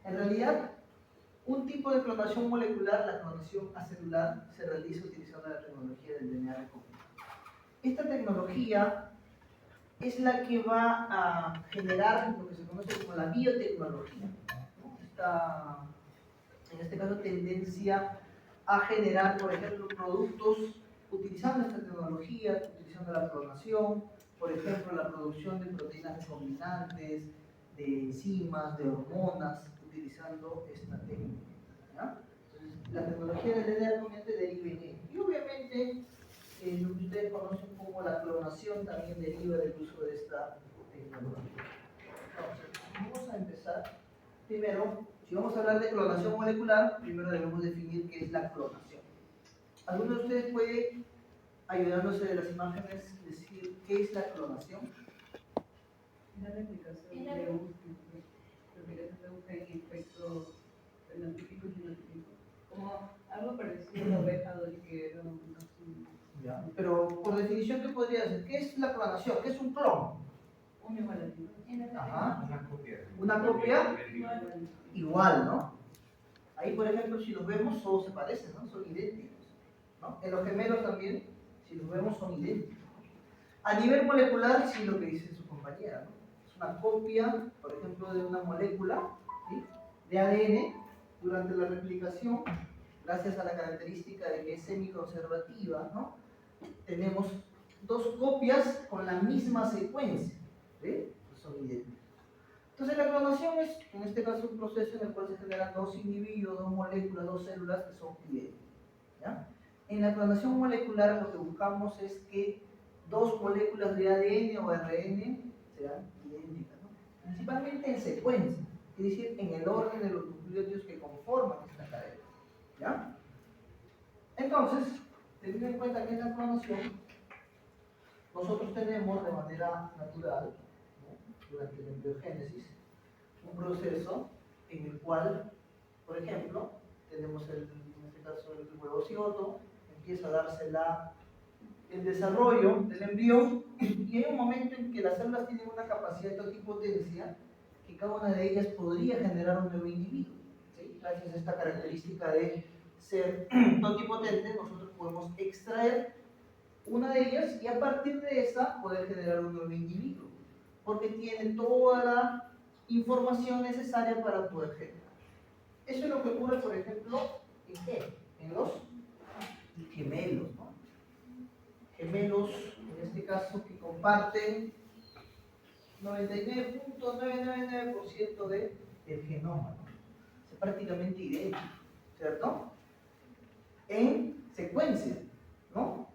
En realidad, un tipo de clonación molecular, la clonación acelular, se realiza utilizando la tecnología del DNA recombinante. Esta tecnología es la que va a generar lo que se conoce como la biotecnología, ¿no? En este caso, tendencia a generar, por ejemplo, productos utilizando esta tecnología, utilizando la clonación, por ejemplo, la producción de proteínas recombinantes, de enzimas, de hormonas, utilizando esta técnica, ¿ya? Entonces, la tecnología del DNA recombinante deriva en ello. Y obviamente, lo que ustedes conocen como la clonación también deriva del uso de esta tecnología. Entonces, vamos a empezar. Primero, si vamos a hablar de clonación molecular, primero debemos definir qué es la clonación. ¿Alguno de ustedes puede, ayudándose de las imágenes, decir qué es la clonación? La replicación de un efecto fenotípico y genotípico. Como algo parecido a la oveja Dolly, que era un Ya, pero por definición, ¿qué podría ser? ¿Qué es la clonación? ¿Qué es un clon? un igualativo. Ajá. Una copia. Una copia igual, ¿no? Ahí, por ejemplo, si los vemos, todos se parecen, ¿no? Son idénticos, ¿no? En los gemelos también, si los vemos, son idénticos. A nivel molecular, sí, lo que dice su compañera, ¿no? Es una copia, por ejemplo, de una molécula, ¿sí?, de ADN. Durante la replicación, gracias a la característica de que es semiconservativa, ¿no?, tenemos dos copias con la misma secuencia, ¿sí? Son idénticos. Entonces, la clonación es, en este caso, un proceso en el cual se generan dos individuos, dos moléculas, dos células que son idénticas, ¿ya? En la clonación molecular lo que buscamos es que dos moléculas de ADN o ARN sean idénticas, ¿no? Principalmente en secuencia, es decir, en el orden de los nucleótidos que conforman esta cadena, ¿ya? Entonces, teniendo en cuenta que en la clonación nosotros tenemos de manera natural, ¿no?, durante la embriogénesis, un proceso en el cual, por ejemplo, tenemos en este caso el huevo cigoto, empieza a darse el desarrollo del embrión, y hay un momento en que las células tienen una capacidad de totipotencia que cada una de ellas podría generar un nuevo individuo, ¿sí? Gracias a esta característica de ser totipotente, nosotros podemos extraer una de ellas y a partir de esa poder generar un nuevo individuo, porque tiene toda la información necesaria para poder generar. Eso es lo que ocurre, por ejemplo, ¿en qué? En los gemelos, ¿no? Gemelos, en este caso, que comparten 99.999% del genoma, ¿no? Es prácticamente idéntico, ¿cierto? En secuencia, ¿no?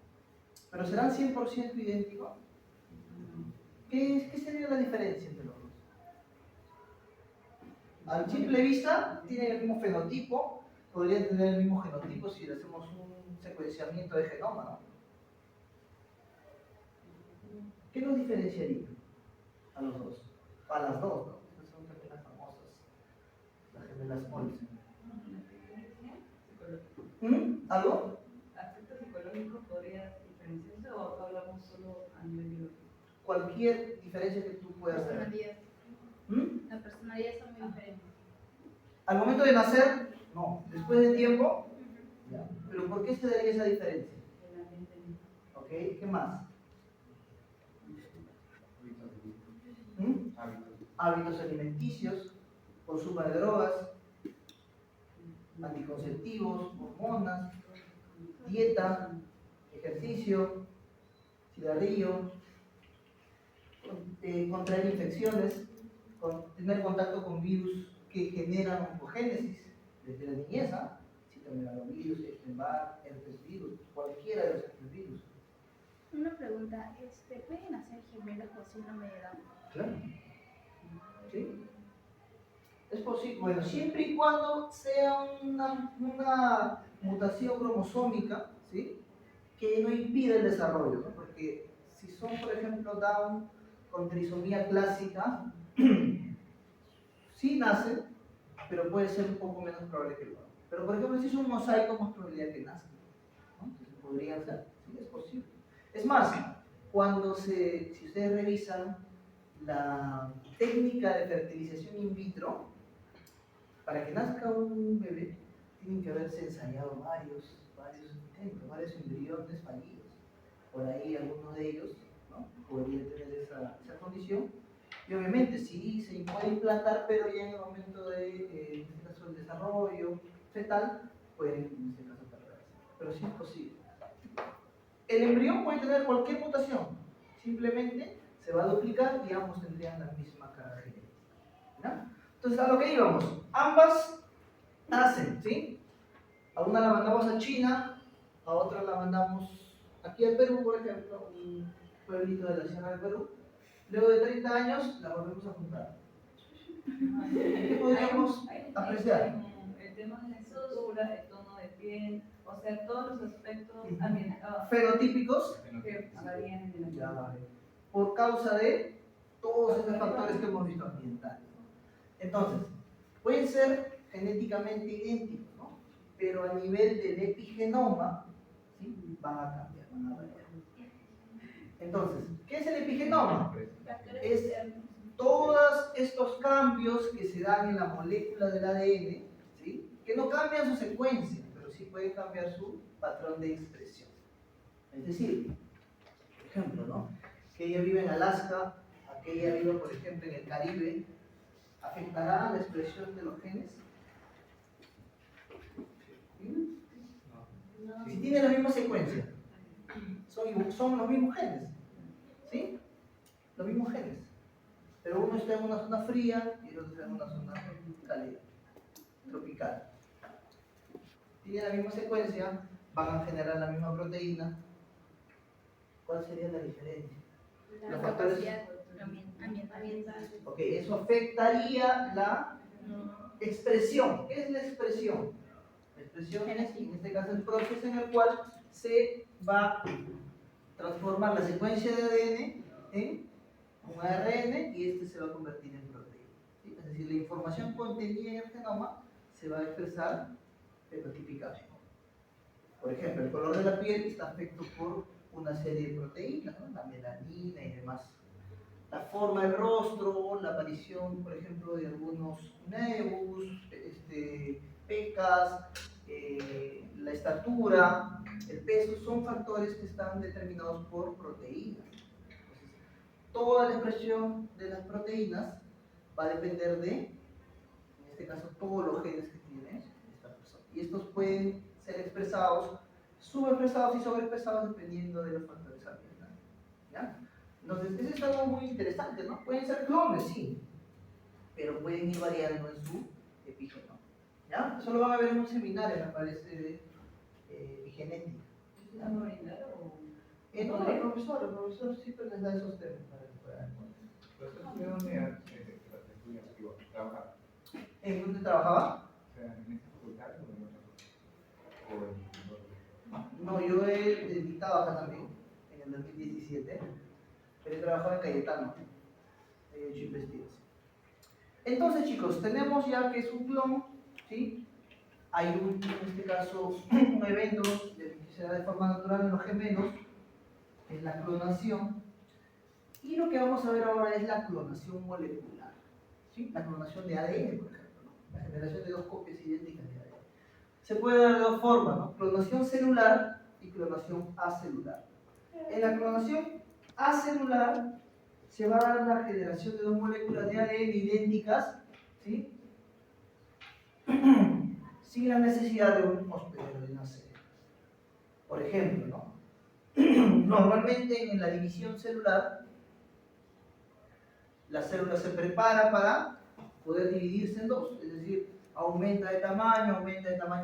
Pero serán 100% idénticos. ¿Qué sería la diferencia entre los dos? A simple vista, tienen el mismo fenotipo, podrían tener el mismo genotipo si le hacemos un secuenciamiento de genoma, ¿no? ¿Qué nos diferenciaría a los dos? A las dos, ¿no? Estas son también las famosas, las gemelas Olsen. ¿Algo? ¿Aspecto psicológico podría diferenciarse o hablamos solo a nivel biológico? Cualquier diferencia que tú puedas ver. La personalidad son muy diferentes. Al momento de nacer, no. Después de tiempo, ya. ¿Pero por qué se daría esa diferencia? ¿Ok? ¿Qué más? Hábitos alimenticios, consumo de drogas, anticonceptivos, hormonas, dieta, ejercicio, cigarrillo, contraer infecciones, tener contacto con virus que generan oncogénesis desde la niñez, citomegalovirus, Epstein-Barr, herpes virus, cualquiera de los herpes virus. Una pregunta, ¿pueden hacer gemelos por síndrome de Down? Claro. ¿Sí? Es posible, bueno, siempre y cuando sea una mutación cromosómica, ¿sí?, que no impida el desarrollo, ¿no? Porque si son, por ejemplo, Down con trisomía clásica, sí nacen, pero puede ser un poco menos probable que lo hagan. Pero, por ejemplo, si es un mosaico, más probabilidad que nazcan, ¿no? Entonces podrían ser, sí, es posible. Es más, si ustedes revisan la técnica de fertilización in vitro, Para que nazca un bebé, tienen que haberse ensayado varios intentos, varios embriones fallidos. Por ahí alguno de ellos, ¿no?, podría tener esa condición. Y obviamente sí se puede implantar, pero ya en el momento de, en este caso, el desarrollo fetal, pueden en este caso perderse. Pero sí es posible. El embrión puede tener cualquier mutación, simplemente se va a duplicar y ambos tendrían la misma carga genética, ¿ya? Entonces, a lo que íbamos, ambas nacen, ¿sí? A una la mandamos a China, a otra la mandamos aquí al Perú, por ejemplo, un pueblito de la Sierra del Perú. Luego de 30 años la volvemos a juntar. ¿Qué podríamos apreciar? El tema de la estructura, el tono de piel, o sea, todos los aspectos Fenotípicos, que varían en el ya vale, por causa de todos estos factores que hemos visto ambientales, ¿no? Entonces, pueden ser genéticamente idénticos, ¿no?, pero a nivel del epigenoma, ¿sí?, van a cambiar, van a variar. Entonces, ¿qué es el epigenoma? Es todos estos cambios que se dan en la molécula del ADN, ¿sí?, que no cambian su secuencia, pero sí pueden cambiar su patrón de expresión. Es decir, por ejemplo, ¿no?, que ella vive en Alaska, aquella vive, por ejemplo, en el Caribe, ¿afectará la expresión de los genes? ¿Sí? Si tiene la misma secuencia, son los mismos genes, ¿sí? Los mismos genes. Pero uno está en una zona fría y el otro está en una zona cálida, tropical. Tienen la misma secuencia, van a generar la misma proteína. ¿Cuál sería la diferencia? Los factores ambiental. Ok, eso afectaría la expresión. ¿Qué es la expresión? La expresión es, en este caso, el proceso en el cual se va a transformar la secuencia de ADN en un ARN y este se va a convertir en proteína, ¿sí? Es decir, la información contenida en el genoma se va a expresar fenotípicamente. Por ejemplo, el color de la piel está afectado por una serie de proteínas, ¿no?, la melanina y demás. La forma del rostro, la aparición, por ejemplo, de algunos nevus, pecas, la estatura, el peso, son factores que están determinados por proteínas. Entonces, toda la expresión de las proteínas va a depender de, en este caso, todos los genes que tiene esta persona. Y estos pueden ser expresados, subexpresados y sobreexpresados dependiendo de los factores ambientales, ¿ya? Entonces, eso es algo muy interesante, ¿no? Pueden ser clones, sí, pero pueden ir variando en su epigenoma, ¿ya? Eso lo van a ver en un seminario, me parece, de epigenética. ¿Es un brindar o...? No, el profesor siempre les da esos temas para que puedan entender. ¿Profesor de dónde estudias? ¿Trabajar? ¿En dónde trabajaba? O sea, ¿en esta facultad o en otra facultad? No, yo he dictado acá también, en el 2017, pero he trabajado en Cayetano, he hecho investigación. Entonces, chicos, tenemos ya que es un clon, ¿sí? Hay en este caso, un evento que se da de forma natural en los gemelos, que es la clonación. Y lo que vamos a ver ahora es la clonación molecular, ¿sí? La clonación de ADN, por ejemplo, ¿no?, la generación de dos copias idénticas de ADN. Se puede dar de dos formas, ¿no?, clonación celular y clonación acelular. En la clonación acelular se va a dar la generación de dos moléculas de ADN idénticas, ¿sí?, sin la necesidad de un hospedero de una célula. Por ejemplo, ¿no?, normalmente en la división celular, la célula se prepara para poder dividirse en dos, es decir, aumenta de tamaño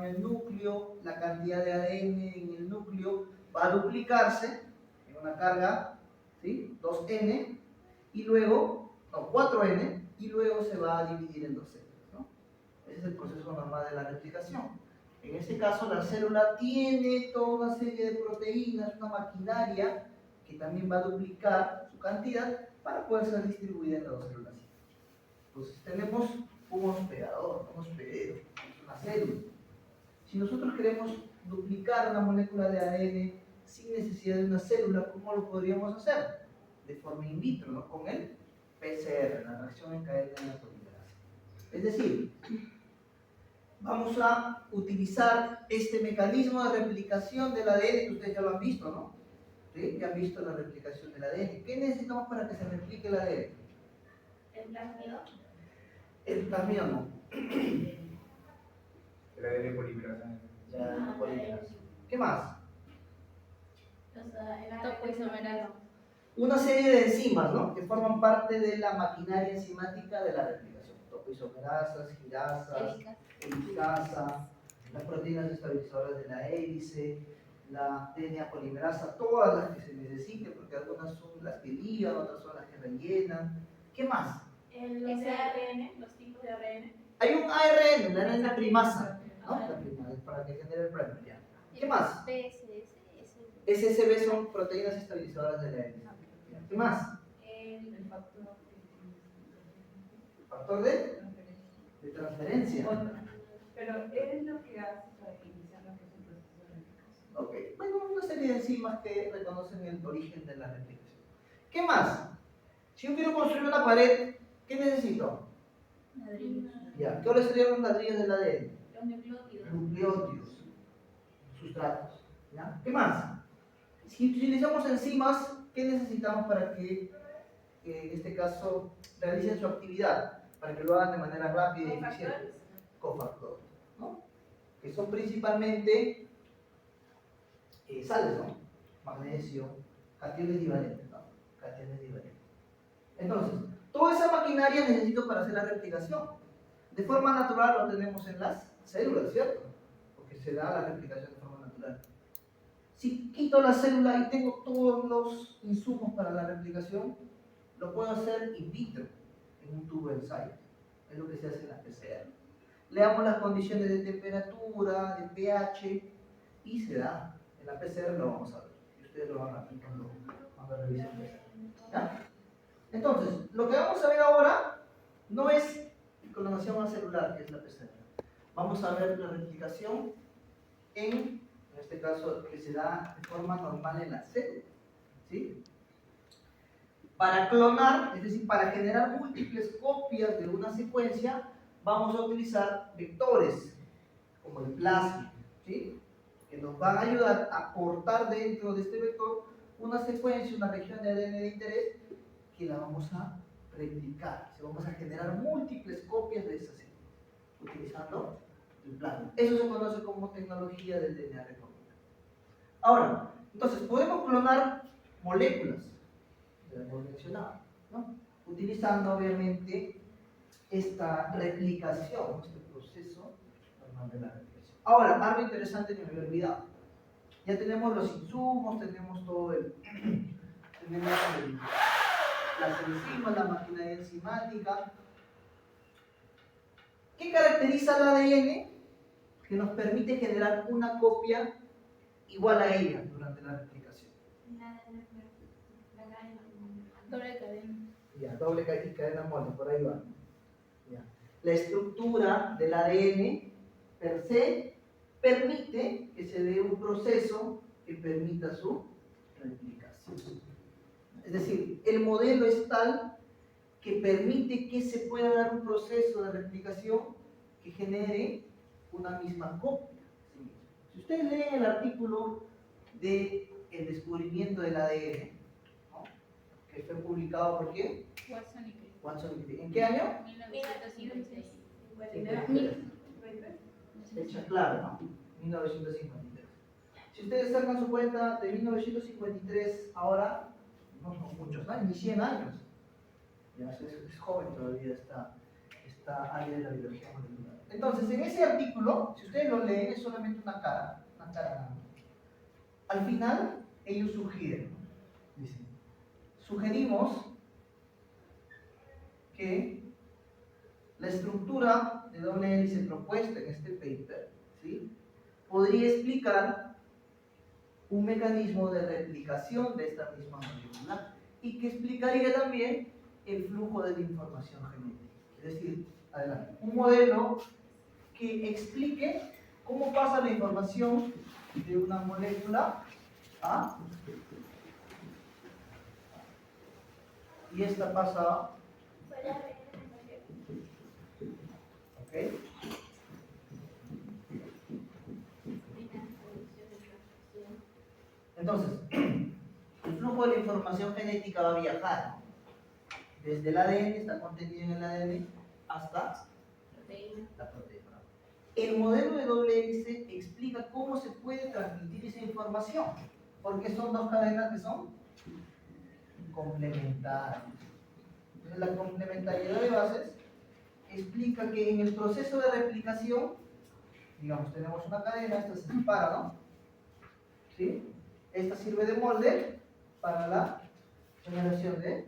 el núcleo, la cantidad de ADN en el núcleo va a duplicarse en una carga, ¿sí?, 2N, y luego, no, 4N, y luego se va a dividir en dos células, ¿no? Ese es el proceso normal de la replicación. En este caso, la célula tiene toda una serie de proteínas, una maquinaria que también va a duplicar su cantidad para poder ser distribuida en las dos células. Entonces, tenemos un hospedador, un hospedero, una célula. Si nosotros queremos duplicar una molécula de ADN sin necesidad de una célula, ¿cómo lo podríamos hacer? De forma in vitro, ¿no?, con el PCR, la reacción en cadena de la polimerasa. Es decir, vamos a utilizar este mecanismo de replicación del ADN que ustedes ya lo han visto, ¿no? ¿Sí? Ya han visto la replicación del ADN. ¿Qué necesitamos para que se replique el ADN? El plasmido. El plasmido no. El ADN polimerasa. La polimerasa. ¿Qué más? Topoisomerasa. Una serie de enzimas, ¿no? Que forman parte de la maquinaria enzimática de la replicación. Topoisomerasas, girasas, helicasa, las proteínas estabilizadoras de la hélice, la DNA polimerasa, todas las que se necesiten, porque algunas son las que ligan, otras son las que rellenan. ¿Qué más? Los ARN, los tipos de ARN. Hay un ARN, la ARN primasa, ¿no? La primasa, para que genere el primer, ya. ¿Qué más? SSB son proteínas estabilizadoras de la hélice. ¿Qué más? El factor Factor de transferencia. Otro. Pero es lo que hace para iniciar lo que es el proceso de replicación. Ok, bueno, una serie de enzimas que reconocen el origen de la replicación. ¿Qué más? Si yo quiero construir una pared, ¿qué necesito? Ladrillos. Ya, ¿qué serían los ladrillos del ADN? Los nucleótidos. Nucleótidos, sustratos. ¿Ya? ¿Qué más? Si utilizamos enzimas, ¿qué necesitamos para que, en este caso, realicen su actividad? Para que lo hagan de manera rápida y eficiente. Cofactores, ¿no? Que son principalmente sales, ¿no? Magnesio, cationes divalentes, ¿no? Cationes divalentes. Entonces, toda esa maquinaria necesito para hacer la replicación. De forma natural lo tenemos en las células, ¿cierto? Porque se da la replicación de forma natural. Si quito la célula y tengo todos los insumos para la replicación, lo puedo hacer in vitro, en un tubo de ensayo. Es lo que se hace en la PCR. Le damos las condiciones de temperatura, de pH, y se da. En la PCR lo vamos a ver. Y ustedes lo van a ver cuando revisen PCR. ¿Ya? Entonces, lo que vamos a ver ahora no es clonación celular, que es la PCR. Vamos a ver la replicación en este caso, que se da de forma normal en la célula. ¿Sí? Para clonar, es decir, para generar múltiples copias de una secuencia, vamos a utilizar vectores, como el plasmid, ¿sí? Que nos van a ayudar a cortar dentro de este vector una secuencia, una región de ADN de interés, que la vamos a replicar. Vamos a generar múltiples copias de esa célula, utilizando el plasmid. Eso se conoce como tecnología del DNA recombinante. Ahora, entonces, podemos clonar moléculas, ya hemos mencionado, ¿no? Utilizando obviamente esta replicación, este proceso normal de la replicación. Ahora, algo interesante que me había olvidado. Ya tenemos los insumos, tenemos todo tenemos las enzimas, la maquinaria enzimática. ¿Qué caracteriza el ADN? Que nos permite generar una copia igual a ella durante la replicación. Doble cadena. Ya, doble cadena mole, por ahí va. Ya. La estructura del ADN per se permite que se dé un proceso que permita su replicación. Es decir, el modelo es tal que permite que se pueda dar un proceso de replicación que genere una misma copia. ¿Sí? Si ustedes leen el artículo del descubrimiento del ADN, ¿no? Que fue publicado por quién? Watson y Crick. Watson y Crick. ¿En qué año? 1956. Fecha clara, ¿no? 1953. Si ustedes sacan su cuenta de 1953, ahora no son muchos años, ni 100 años. Ya es joven todavía esta área de la biología molecular. Entonces, en ese artículo, si ustedes lo leen, es solamente una cara nada más. Al final, ellos sugieren, dicen, sugerimos que la estructura de doble hélice propuesta en este paper, ¿sí?, podría explicar un mecanismo de replicación de esta misma molécula y que explicaría también el flujo de la información genética. Es decir, adelante, un modelo que explique cómo pasa la información de una molécula A y esta pasa a, ¿ok? Entonces, el flujo de la información genética va a viajar, ¿no? Desde el ADN, está contenido en el ADN, hasta la proteína. El modelo de doble hélice explica cómo se puede transmitir esa información, porque son dos cadenas que son complementarias. Entonces, la complementariedad de bases explica que en el proceso de replicación, digamos, tenemos una cadena, esta se separa, ¿no? ¿Sí? Esta sirve de molde para la generación de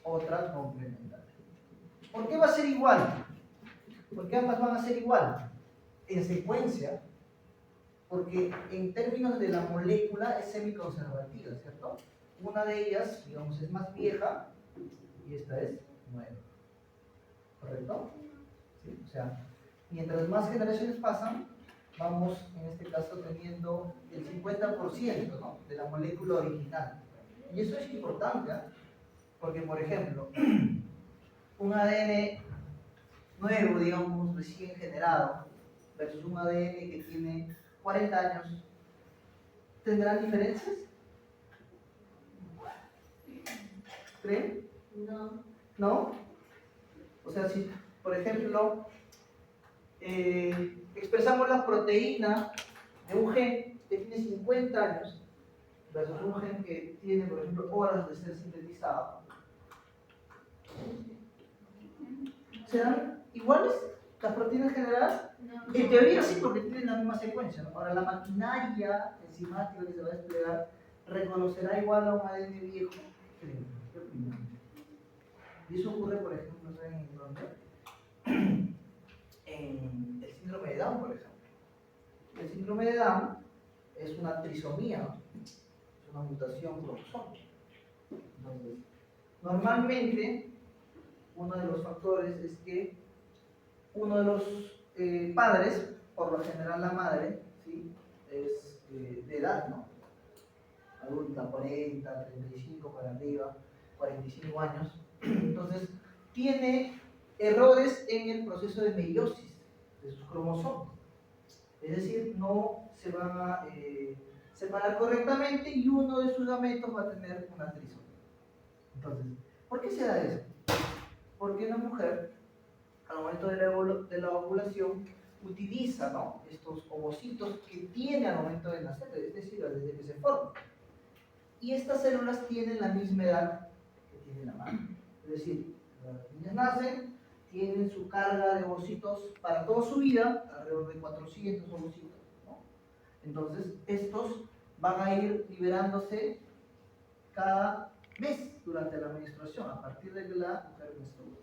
otra complementaria. ¿Por qué va a ser igual? Porque ambas van a ser igual en secuencia, porque en términos de la molécula es semiconservativa, ¿cierto? Una de ellas, digamos, es más vieja y esta es nueva. ¿Correcto? ¿Sí? O sea, mientras más generaciones pasan, vamos en este caso teniendo el 50%, ¿no?, de la molécula original. Y eso es importante, ¿eh? Porque, por ejemplo, un ADN nuevo, digamos, recién generado, versus un ADN que tiene 40 años, ¿tendrán diferencias? ¿Creen? No. ¿No? O sea, si, por ejemplo, expresamos la proteína de un gen que tiene 50 años versus un gen que tiene, por ejemplo, horas de ser sintetizado, ¿serán iguales las proteínas generadas? En teoría sí, porque tienen la misma secuencia, ¿no? Ahora, la maquinaria enzimática que se va a desplegar reconocerá igual a un ADN viejo. ¿Qué opinan? Y eso ocurre, por ejemplo, ¿saben en dónde? En el síndrome de Down, por ejemplo. El síndrome de Down es una trisomía, ¿no? Es una mutación cromosómica. Entonces, normalmente, uno de los factores es que uno de los padres, por lo general la madre, ¿sí?, es de edad, ¿no?, adulta, 40, 35 para arriba, 45 años. Entonces, tiene errores en el proceso de meiosis de sus cromosomas. Es decir, no se van a separar correctamente y uno de sus gametos va a tener una trisomía. Entonces, ¿por qué se da eso? Porque la mujer, al momento de la ovulación, utiliza, ¿no?, estos ovocitos que tiene al momento de nacer, es decir, desde que se forma. Y estas células tienen la misma edad que tiene la madre. Es decir, las niñas nacen, tienen su carga de ovocitos para toda su vida, alrededor de 400 ovocitos, ¿no? Entonces, estos van a ir liberándose cada mes durante la menstruación, a partir de que la mujer menstrua.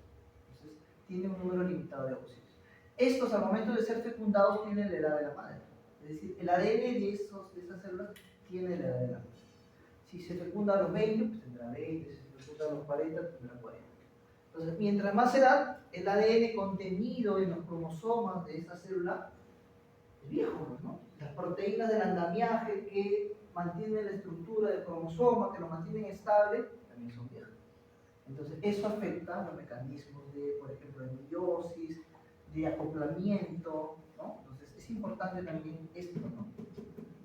Entonces, tiene un número limitado de ovocitos. Estos, al momento de ser fecundados, tienen la edad de la madre. Es decir, el ADN de esas células tiene la edad de la madre. Si se fecunda a los 20, pues tendrá 20, si se fecunda a los 40, tendrá 40. Entonces, mientras más edad, el ADN contenido en los cromosomas de esa célula es viejo, ¿no? Las proteínas del andamiaje que mantienen la estructura del cromosoma, que lo mantienen estable, también son viejas. Entonces, eso afecta los mecanismos de, por ejemplo, de meiosis, de acoplamiento, ¿no? Entonces, es importante también esto, ¿no?,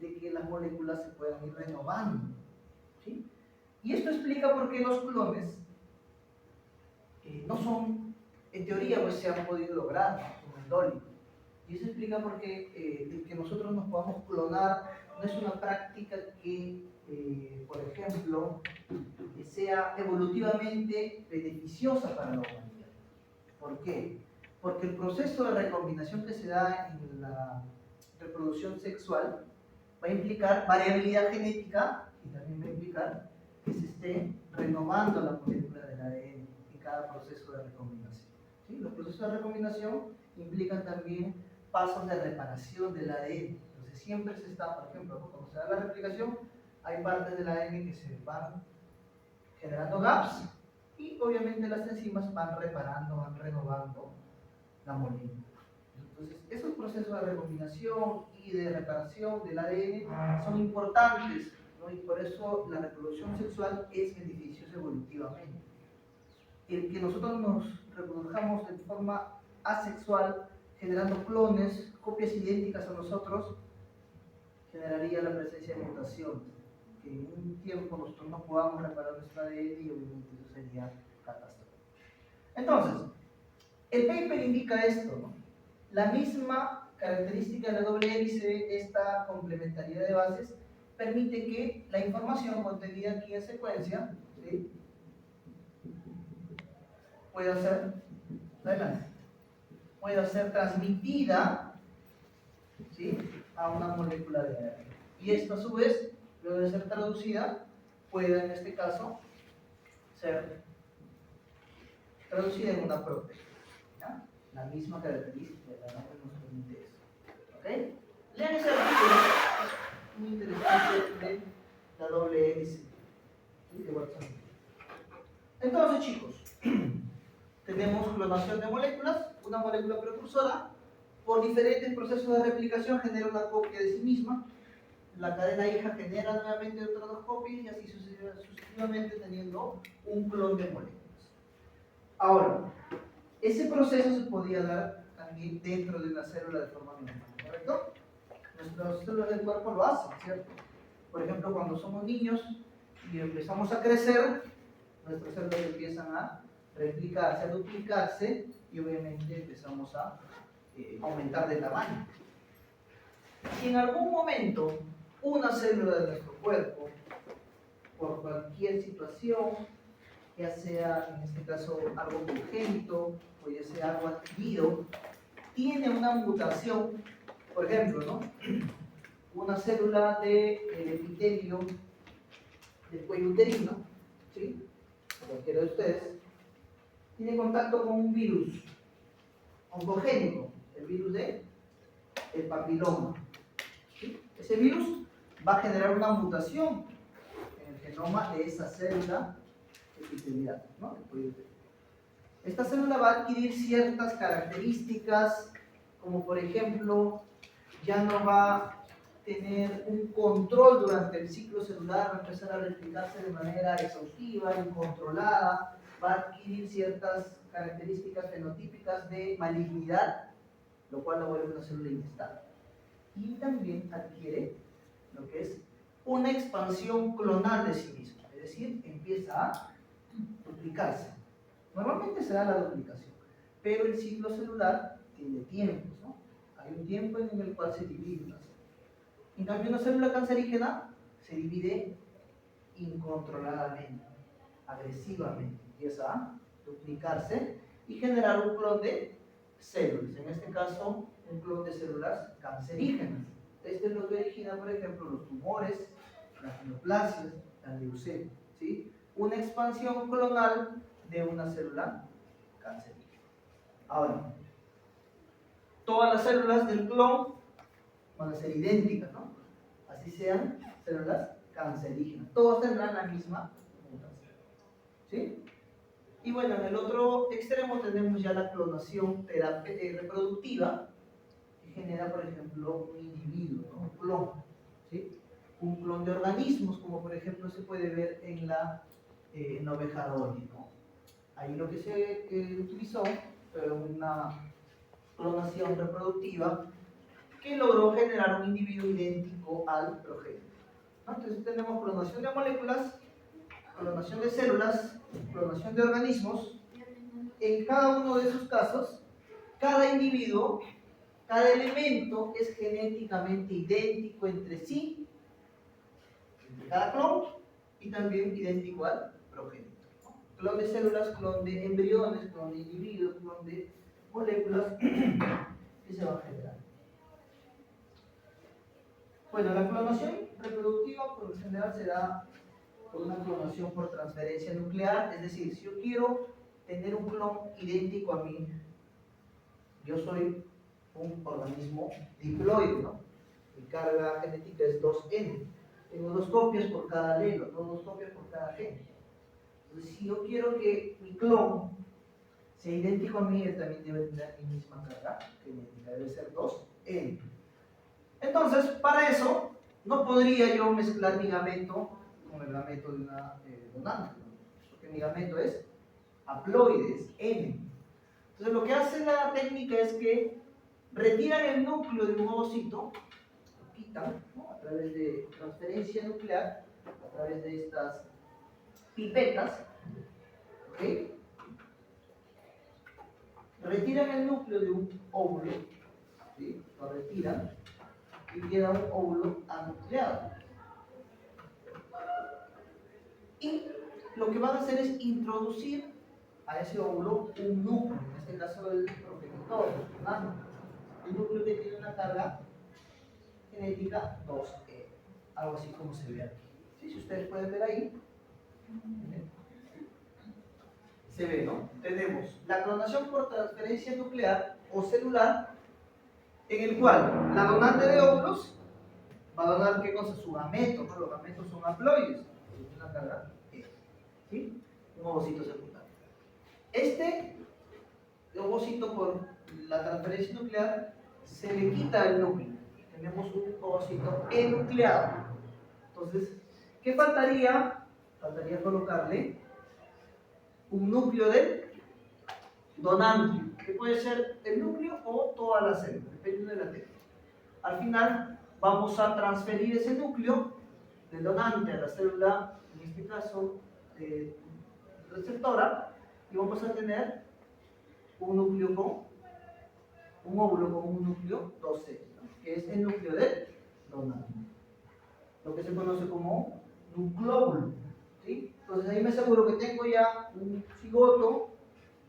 de que las moléculas se puedan ir renovando, ¿sí? Y esto explica por qué los clones no son, en teoría, pues se han podido lograr, ¿no?, como el Dolly. Y eso explica por qué el que nosotros nos podamos clonar no es una práctica que, por ejemplo, sea evolutivamente beneficiosa para la humanidad. ¿Por qué? Porque el proceso de recombinación que se da en la reproducción sexual va a implicar variabilidad genética y también va a implicar que se esté renovando la molécula del ADN en cada proceso de recombinación, ¿sí? Los procesos de recombinación implican también pasos de reparación del ADN. Entonces siempre se está, por ejemplo, cuando se da la replicación, hay partes del ADN que se van generando gaps y obviamente las enzimas van reparando, van renovando la molécula. Entonces, esos procesos de recombinación y de reparación del ADN son importantes, ¿no? Y por eso la reproducción sexual es beneficiosa evolutivamente. El que nosotros nos reproduzcamos de forma asexual, generando clones, copias idénticas a nosotros, generaría la presencia de mutaciones, que en un tiempo nosotros no podamos reparar nuestra ADN y obviamente eso sería catastrófico. Entonces, el paper indica esto, ¿no? La misma característica de la doble hélice, esta complementariedad de bases, permite que la información contenida aquí en secuencia, ¿sí?, pueda ser transmitida, ¿sí?, a una molécula de ARN. Y esta a su vez, luego de ser traducida, puede en este caso ser traducida en una proteína, ¿ya? La misma característica de la que nos permite eso. ¿Ok? Lean ese artículo, es muy interesante, de la doble hélice de Watson. Entonces, chicos, tenemos clonación de moléculas, una molécula precursora, por diferentes procesos de replicación genera una copia de sí misma, la cadena hija genera nuevamente otras dos copias y así sucesivamente teniendo un clon de moléculas. Ahora, ese proceso se podía dar también dentro de una célula de forma normal, ¿correcto? Nuestras células del cuerpo lo hacen, ¿cierto? Por ejemplo, cuando somos niños y empezamos a crecer, nuestras células empiezan a replicarse, a duplicarse y obviamente empezamos a aumentar de tamaño. Si en algún momento una célula de nuestro cuerpo, por cualquier situación, ya sea en este caso algo congénito o ya sea algo adquirido, tiene una mutación, por ejemplo, ¿no?, una célula de epitelio del cuello uterino, ¿sí?, cualquiera de ustedes, tiene contacto con un virus oncogénico, el virus del papiloma, ¿sí? Ese virus va a generar una mutación en el genoma de esa célula epitelial, ¿no?, del cuello uterino. Esta célula va a adquirir ciertas características, como por ejemplo, ya no va a tener un control durante el ciclo celular, va a empezar a replicarse de manera exhaustiva, incontrolada, va a adquirir ciertas características fenotípicas de malignidad, lo cual la vuelve una célula inestable. Y también adquiere lo que es una expansión clonal de sí misma, es decir, empieza a duplicarse. Normalmente se da la duplicación, pero el ciclo celular tiene tiempos, ¿no? Hay un tiempo en el cual se divide una célula. En cambio, una célula cancerígena se divide incontroladamente, agresivamente, empieza a duplicarse y generar un clon de células, en este caso un clon de células cancerígenas. Esto es lo que origina, por ejemplo, los tumores, las neoplasias, la leucemia, ¿sí? Una expansión clonal de una célula cancerígena. Ahora, todas las células del clon van a ser idénticas, ¿no? Así sean células cancerígenas. Todas tendrán la misma mutación, ¿sí? Y bueno, en el otro extremo tenemos ya la clonación reproductiva, que genera, por ejemplo, un individuo, ¿no?, un clon, ¿sí? Un clon de organismos, como por ejemplo se puede ver en la oveja Dolly, ¿no? Ahí lo que se utilizó fue una clonación reproductiva que logró generar un individuo idéntico al progenitor, ¿no? Entonces tenemos clonación de moléculas, clonación de células, clonación de organismos. En cada uno de esos casos, cada individuo, cada elemento es genéticamente idéntico entre sí, entre cada clon, y también idéntico al progenitor, ¿no? Clon de células, clon de embriones, clon de individuos, clon de moléculas que se van a generar. Bueno, la clonación reproductiva por lo general se da por una clonación por transferencia nuclear, es decir, si yo quiero tener un clon idéntico a mí, yo soy un organismo diploide, ¿no? Mi carga genética es 2N, tengo 2 copias por cada alelo, 2 copias por cada gen. Entonces, si yo quiero que mi clon sea idéntico a mí, él también debe tener mi misma carga genética, debe ser 2N. Entonces, para eso, no podría yo mezclar mi gameto con el gameto de una donante, ¿no? Porque mi gameto es haploide, es N. Entonces, lo que hace la técnica es que retiran el núcleo de un ovocito, quitan, ¿no? A través de transferencia nuclear, a través de estas pipetas, ¿ok? Retiran el núcleo de un óvulo, ¿sí? Lo retiran y queda un óvulo anucleado. Y lo que van a hacer es introducir a ese óvulo un núcleo, en este caso el progenitor, ¿verdad? Un núcleo que tiene una carga genética 2E, algo así como se ve aquí. ¿Sí? Si ustedes pueden ver ahí, se ve, ¿no? Tenemos la clonación por transferencia nuclear o celular, en el cual la donante de óvulos va a donar, ¿qué cosa? Su gameto, ¿no? Los gametos son haploides, tiene una carga E, ¿sí? Un ovocito secundario. Este ovocito por la transferencia nuclear se le quita el núcleo. Tenemos un ovocito enucleado. Entonces, ¿qué faltaría? Faltaría colocarle un núcleo del donante, que puede ser el núcleo o toda la célula, dependiendo de la técnica. Al final, vamos a transferir ese núcleo del donante a la célula, en este caso, receptora, y vamos a tener un núcleo con un óvulo con un núcleo 2C, ¿no? Que es el núcleo del donante, lo que se conoce como nucleóbulo, ¿sí? Entonces ahí me aseguro que tengo ya un cigoto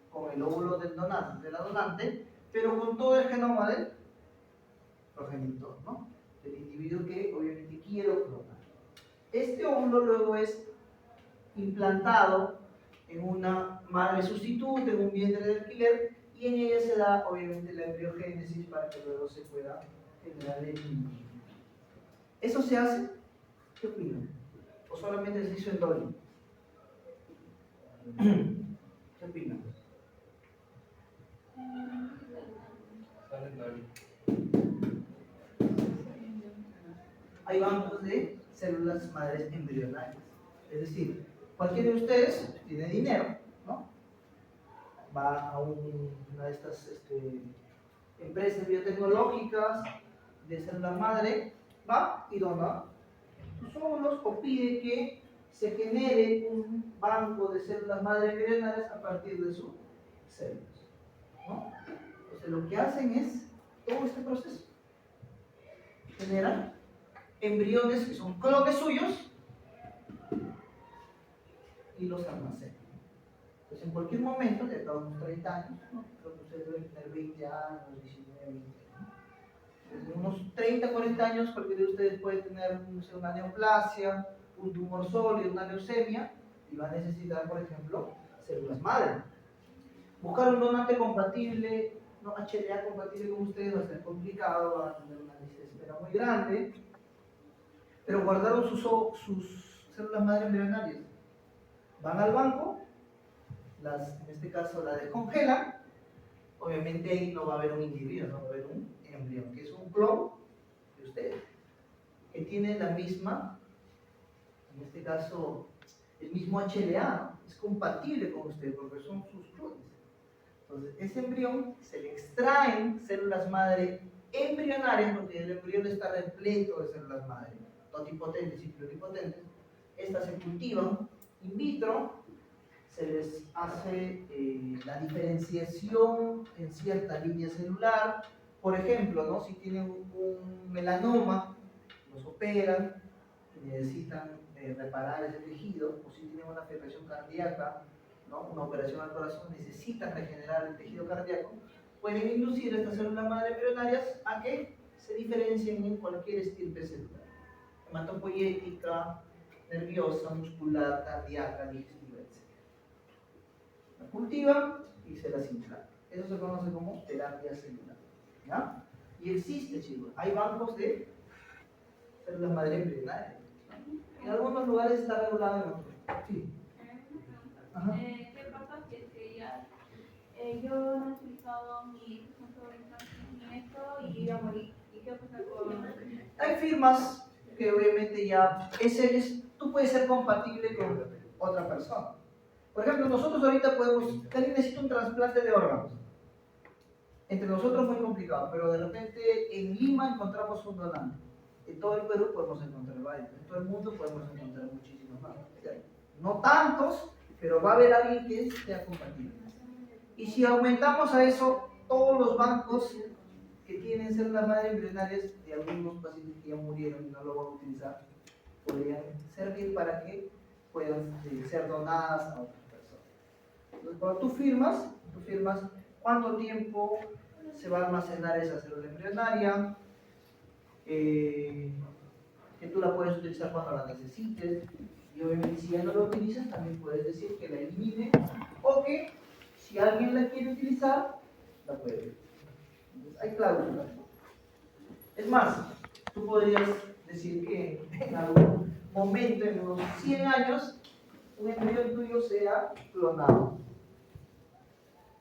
con el óvulo del donante, de la donante, pero con todo el genoma del progenitor, ¿no? Del individuo que obviamente quiero clonar. Este óvulo luego es implantado en una madre sustituta, en un vientre de alquiler, y en ella se da obviamente la embriogénesis para que luego se pueda generar el individuo. ¿Eso se hace? ¿Qué opinan? ¿O solamente se hizo en Dolly? ¿Qué opinan? Sale Dolly. Hay bancos de células madres embrionarias. Es decir, cualquiera de ustedes tiene dinero, ¿no? Va a una de estas empresas biotecnológicas de células madre, va y dona sus óvulos o pide que se genere un banco de células madre embrionarias a partir de sus células, ¿no? Entonces lo que hacen es todo este proceso. Generan embriones que son clones suyos y los almacenan. Entonces en cualquier momento, de acá a unos 30 años, ¿no? Creo que ustedes deben tener 20 años, 19, 20 años. Desde unos 30, 40 años, cualquiera de ustedes puede tener, no sé, una neoplasia, un tumor sólido, una leucemia, y va a necesitar, por ejemplo, células madre. Buscar un donante compatible, no HLA compatible con ustedes va a ser complicado, va a tener una lista de espera muy grande, pero guardaron sus células madre embrionarias. Van al banco, en este caso la descongelan, obviamente ahí no va a haber un individuo, no va a haber un embrión, que es un clon de ustedes, que tiene la misma, en este caso, el mismo HLA, ¿no? Es compatible con ustedes porque son sus clones. Entonces, ese embrión se le extraen células madre embrionarias, porque el embrión está repleto de células madre, totipotentes y pluripotentes. Estas se cultivan in vitro, se les hace la diferenciación en cierta línea celular. Por ejemplo, ¿no? Si tienen un melanoma, los operan, necesitan reparar ese tejido, o si tienen una afectación cardíaca, ¿no? Una operación al corazón, necesitan regenerar el tejido cardíaco, pueden inducir estas células madre embrionarias a que se diferencien en cualquier estirpe celular: hematopoyética, nerviosa, muscular, cardíaca, digestiva, etc. La cultivan y se las implantan. Eso se conoce como terapia celular, ¿ya? Y existe, chicos, hay bancos de células madre embrionarias, ¿no? En algunos lugares está regulado, en otros. Sí. Ajá. ¿Qué pasa si es que ya yo no he utilizado mi esto y iba a morir? ¿Y qué pasa con...? Hay firmas que obviamente ya, tú puedes ser compatible con otra persona. Por ejemplo, nosotros ahorita podemos, alguien necesita un trasplante de órganos. Entre nosotros es muy complicado, pero de repente en Lima encontramos un donante. En todo el Perú podemos encontrar varios, en todo el mundo podemos encontrar muchísimos más. O sea, no tantos, pero va a haber alguien que sea compatible. Y si aumentamos a eso todos los bancos que tienen células madre embrionarias de algunos pacientes que ya murieron y no lo van a utilizar, podrían servir para que puedan ser donadas a otras personas. Entonces, cuando tú firmas cuánto tiempo se va a almacenar esa célula embrionaria, que tú la puedes utilizar cuando la necesites, y obviamente si ya no la utilizas también puedes decir que la elimine o que si alguien la quiere utilizar, la puede. Entonces, hay cláusulas. Es más, tú podrías decir que en algún momento, en unos 100 años, un embrión tuyo sea clonado.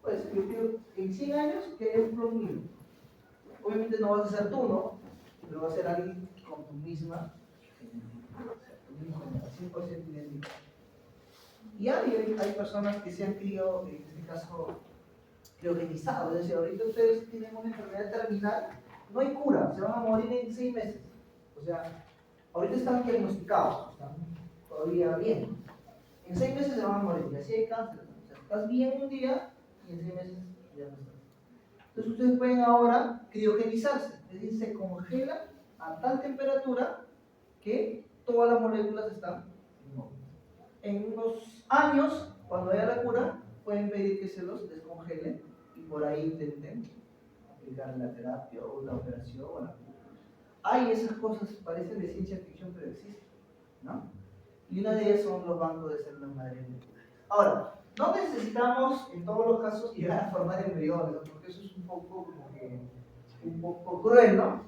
Pues yo quiero en 100 años que haya un clon mío. Obviamente no vas a ser tú, ¿no? Pero va a ser alguien con tu misma genética, o sea, tu misma genética, 100% idéntica. Y hay personas que se han criado, en este caso, criogenizados. Es decir, ahorita ustedes tienen una enfermedad terminal, no hay cura, se van a morir en 6 meses. O sea, ahorita están diagnosticados, están todavía bien. En 6 meses se van a morir, y así hay cáncer. O sea, estás bien un día y en 6 meses ya no estás. Entonces ustedes pueden ahora criogenizarse, es decir, se congelan a tal temperatura que todas las moléculas están inmóviles. En unos años, cuando haya la cura, pueden pedir que se los descongelen y por ahí intenten aplicar la terapia o la operación o la cura. Hay esas cosas, parecen de ciencia ficción, pero existen, ¿no? Y una de ellas son los bancos de células madre embrionarias. Ahora, no necesitamos en todos los casos llegar a formar embriones, ¿no? Porque eso es un poco cruel, ¿no?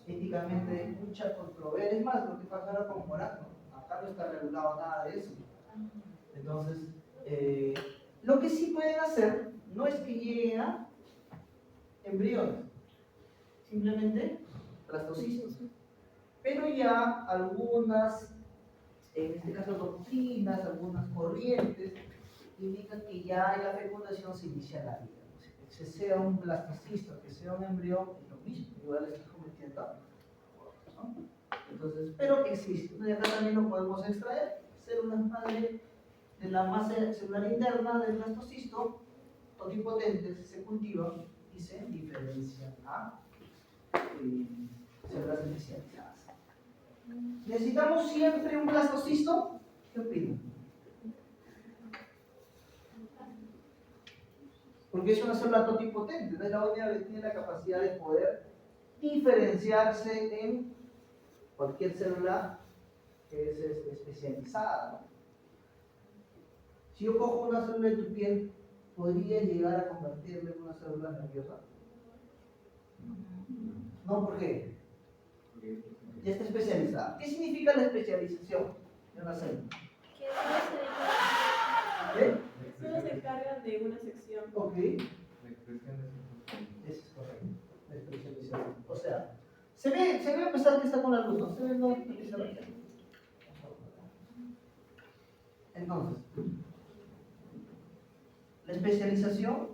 Éticamente hay mucha controversia. Es más, lo que pasa ahora con Morán, ¿no? Acá no está regulado nada de eso. Entonces, lo que sí pueden hacer no es que lleguen a embriones, simplemente blastocistos. Pero ya algunas, en este caso doctrinas, algunas corrientes, indican que ya en la fecundación se inicia la vida. O sea, que sea un blastocisto, que sea un embrión, es lo mismo, igual estoy cometiendo, ¿no? Entonces, pero existe. Y acá también lo podemos extraer, células madre de la masa celular interna del blastocisto, totipotentes, se cultivan y se diferencian a células especializadas. ¿Necesitamos siempre un blastocisto? ¿Qué opinan? Porque es una célula totipotente, ¿no? Es la única que tiene la capacidad de poder diferenciarse en cualquier célula que es especializada, ¿no? Si yo cojo una célula de tu piel, ¿podría llegar a convertirla en una célula nerviosa? No, ¿por qué? Ya está especializada. ¿Qué significa la especialización de una célula? Que solo ¿Eh? se encargan de una sección. Ok, La expresión es eso es correcto. La especialización. O sea, se ve a pesar que está con la luz, ¿no? Se ve, no, que se ve. Entonces, la especialización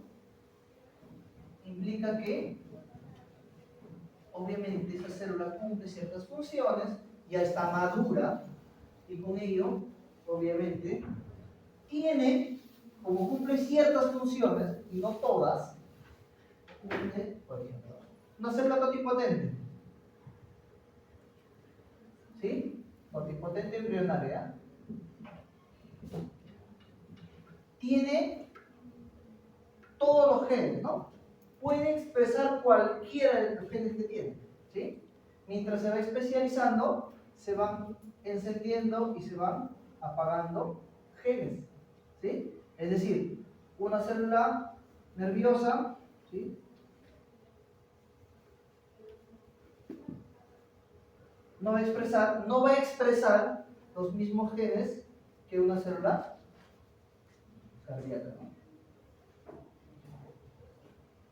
implica que obviamente esa célula cumple ciertas funciones, ya está madura y con ello, obviamente, tiene, como cumple ciertas funciones y no todas, cumple, por ejemplo, una célula totipotente. ¿Sí? Totipotente embrionaria. Tiene todos los genes, ¿no? Puede expresar cualquiera de los genes que tiene, ¿sí? Mientras se va especializando, se van encendiendo y se van apagando genes, ¿sí? Es decir, una célula nerviosa, ¿sí? No va a expresar los mismos genes que una célula cardíaca, ¿no?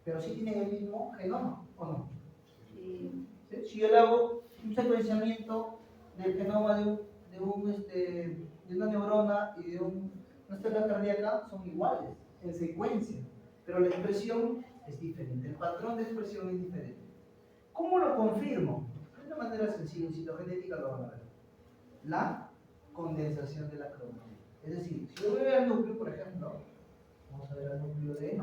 Pero sí tienen el mismo genoma, ¿o no? ¿Sí? Si yo le hago un secuenciamiento del genoma de una neurona y de una célula cardíaca, son iguales en secuencia, pero la expresión es diferente, el patrón de expresión es diferente. ¿Cómo lo confirmo? una manera sencilla, en citogenética lo van a ver. La condensación de la cromatina. Es decir, si yo voy al núcleo, por ejemplo, vamos a ver al núcleo de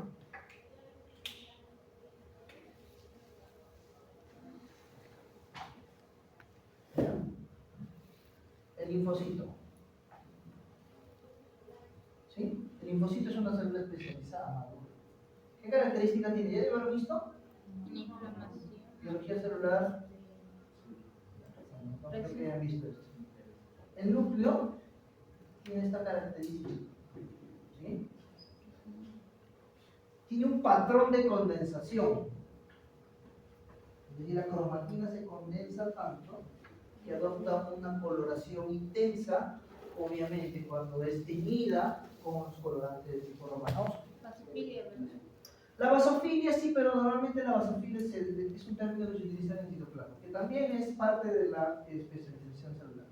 el linfocito. ¿Sí? El linfocito es una célula especializada madura. ¿Qué características tiene? ¿Ya lo visto? Inflamación. Biología celular. No creo que hayan visto esto. El núcleo tiene esta característica. ¿Sí? Tiene un patrón de condensación. Es decir, la cromatina se condensa tanto que adopta una coloración intensa, obviamente cuando es teñida con los colorantes de tipo romanoso. Basofilia, ¿verdad? La basofilia sí, pero normalmente la basofilia es un término que se utiliza en el citoplasma, que también es parte de la especialización celular.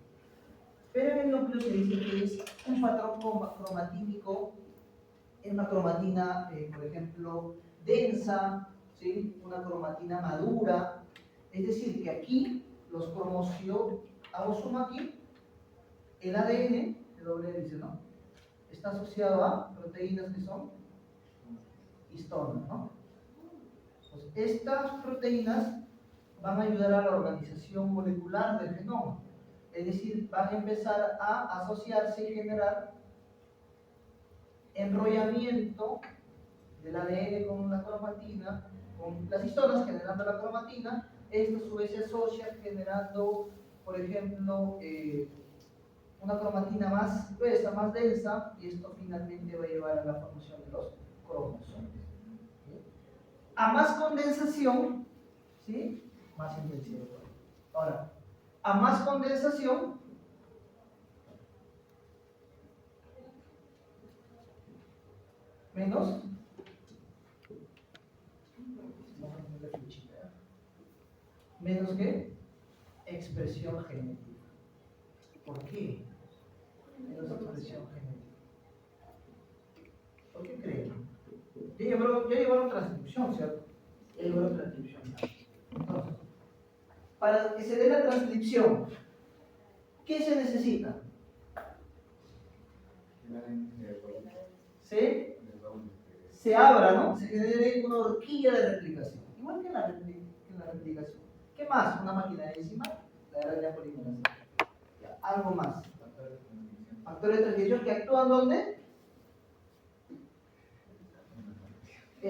Pero en el núcleo se dice que es un patrón cromatínico, es una cromatina, por ejemplo, densa, ¿sí? Una cromatina madura, es decir, que aquí los cromosio, hago suma aquí, el ADN, el doble dice, ¿no? Está asociado a proteínas que son histonas, ¿no? Pues estas proteínas van a ayudar a la organización molecular del genoma, es decir, van a empezar a asociarse y generar enrollamiento del ADN con la cromatina, con las histonas generando la cromatina. Esto a su vez se asocia generando, por ejemplo, una cromatina más gruesa, más densa, y esto finalmente va a llevar a la formación de los cromosomas. ¿Sí? A más condensación, ¿sí? Más intensidad. Ahora, a más condensación, menos, menos que expresión genética. ¿Por qué? Menos expresión genética. ¿Por qué creen? Ya llevaron transcripción, ¿cierto? Ya llevaron transcripción. Entonces, para que se dé la transcripción, ¿qué se necesita? Se abra, ¿no? Se genere una horquilla de replicación, igual que en la replicación. ¿Qué más? Una máquina de enzimas, la RNA polimerasa. Algo más. Factores de transcripción que actúan ¿dónde?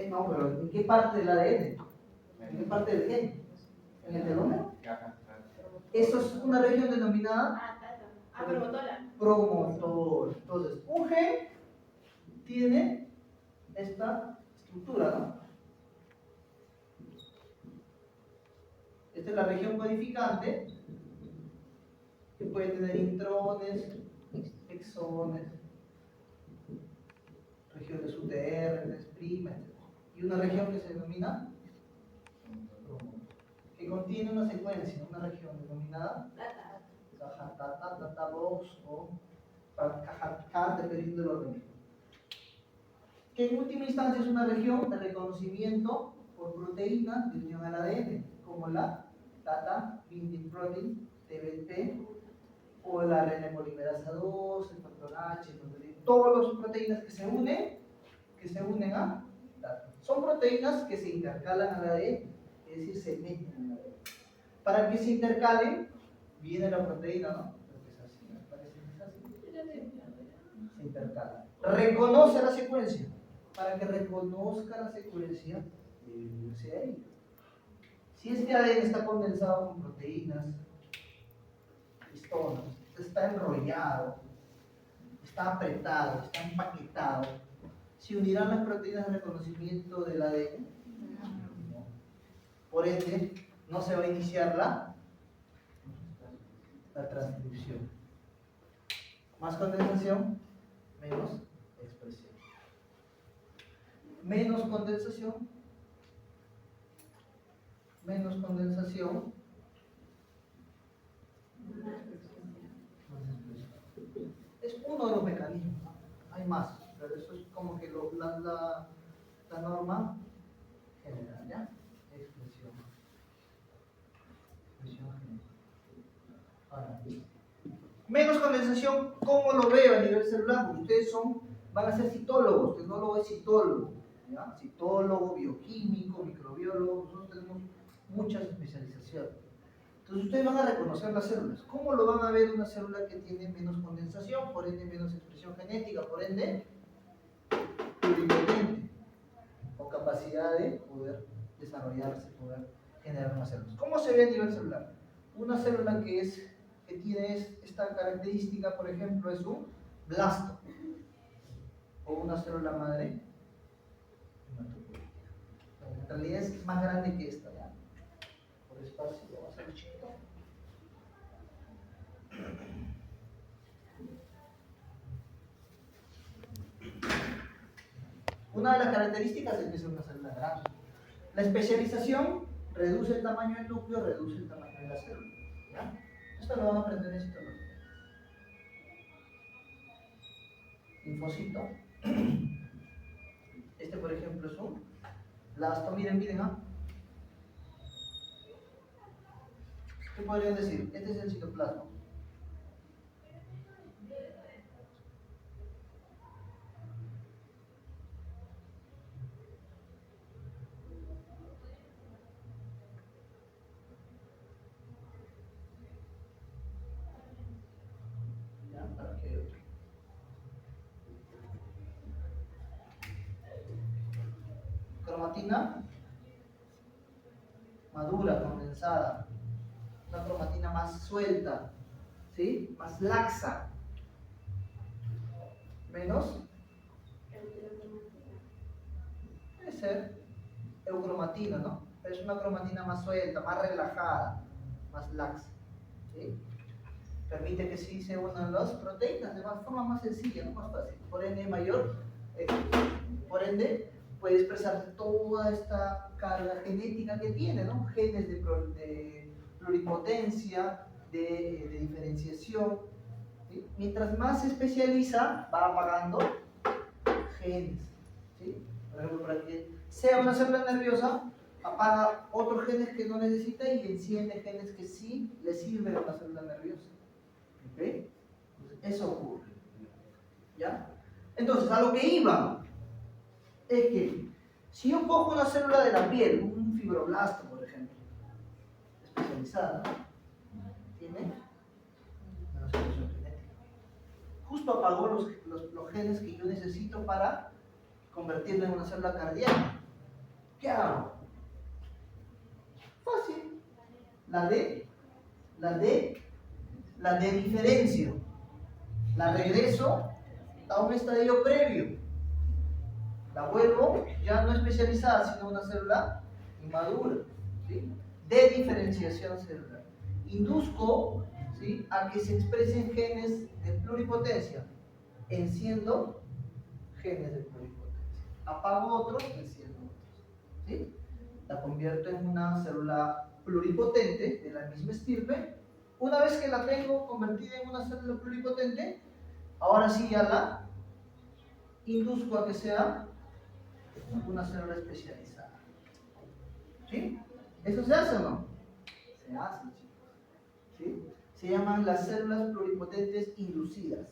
No, pero ¿en qué parte del ADN? ¿En qué parte del gen? ¿En el telómero? Eso es una región denominada promotor. Entonces, un gen tiene esta estructura, ¿no? Esta es la región codificante, que puede tener intrones, exones, regiones UTR, prima, etc. Y una región que se denomina que contiene una secuencia, una región denominada caja box o caja dependiendo del organismo, que en última instancia es una región de reconocimiento por proteínas de unión al ADN, como la Data Binding Protein, TBP, o la ARN polimerasa 2, el factor H, todas las proteínas que se unen a data. Son proteínas que se intercalan al ADN, es decir, se meten en el ADN. Para que se intercalen, viene la proteína, ¿no? Se intercala. Reconoce la secuencia. Para que reconozca la secuencia, debe unirse a ella. Si este ADN está condensado con proteínas, histonas, está enrollado, está apretado, está empaquetado, ¿se unirán las proteínas de reconocimiento del ADN? No. Por ende, no se va a iniciar la transcripción. Más condensación, menos expresión. Menos condensación, menos condensación, es uno de los mecanismos, ¿no? Hay más, pero eso es como que la norma general, ¿ya? Expresión. Expresión general. Menos condensación, ¿cómo lo veo a nivel celular? Porque ustedes van a ser citólogos, tecnólogo es citólogo, ¿ya? Citólogo, bioquímico, microbiólogo, nosotros tenemos muchas especializaciones. Entonces ustedes van a reconocer las células. ¿Cómo lo van a ver una célula que tiene menos condensación, por ende menos expresión genética, por ende pluripotente, con capacidad de poder desarrollarse, poder generar más células? ¿Cómo se ve a nivel celular? Una célula que tiene esta característica, por ejemplo, es un blasto o una célula madre hematopoyética. En realidad es más grande que esta, ¿ya? Por espacio, vamos a hacer chiquito. Una de las características es que es una célula grande. La especialización reduce el tamaño del núcleo, reduce el tamaño de la célula, ¿ya? Esto lo van a aprender en citología. Linfocito. Este, por ejemplo, es un blasto. Miren, ¿ah? ¿Qué podrían decir? Este es el citoplasma. ¿Ya? Para que cromatina madura, condensada, una cromatina más suelta, ¿sí? Más laxa, menos, puede ser eucromatina, ¿no? Pero es una cromatina más suelta, más relajada, más laxa, ¿sí? Permite que sí se unan las proteínas de forma más sencilla, ¿no? Más fácil, por ende mayor, por ende puede expresar toda esta carga genética que tiene, ¿no? Genes de pluripotencia, de diferenciación, ¿sí? Mientras más se especializa, va apagando genes, ¿sí? Por ejemplo, para que sea una célula nerviosa, apaga otros genes que no necesita y enciende genes que sí le sirven a la célula nerviosa. ¿Ok? Entonces, eso ocurre. ¿Ya? Entonces, a lo que iba es que si yo cojo una célula de la piel, un fibroblasto, por ejemplo, especializada, tiene una expresión genética. Justo apagó los genes que yo necesito para convertirla en una célula cardíaca. ¿Qué hago? Fácil. La diferencio. La regreso a un estadio previo. La vuelvo ya no especializada, sino una célula inmadura, ¿sí? De diferenciación celular. Induzco, ¿sí?, a que se expresen genes de pluripotencia. Enciendo genes de pluripotencia. Apago otros, enciendo otros, ¿sí? La convierto en una célula pluripotente de la misma estirpe. Una vez que la tengo convertida en una célula pluripotente, ahora sí ya la induzco a que sea una célula especializada. ¿Sí? ¿Eso se hace o no? Se hace, chicos. ¿Sí? Se llaman las células pluripotentes inducidas.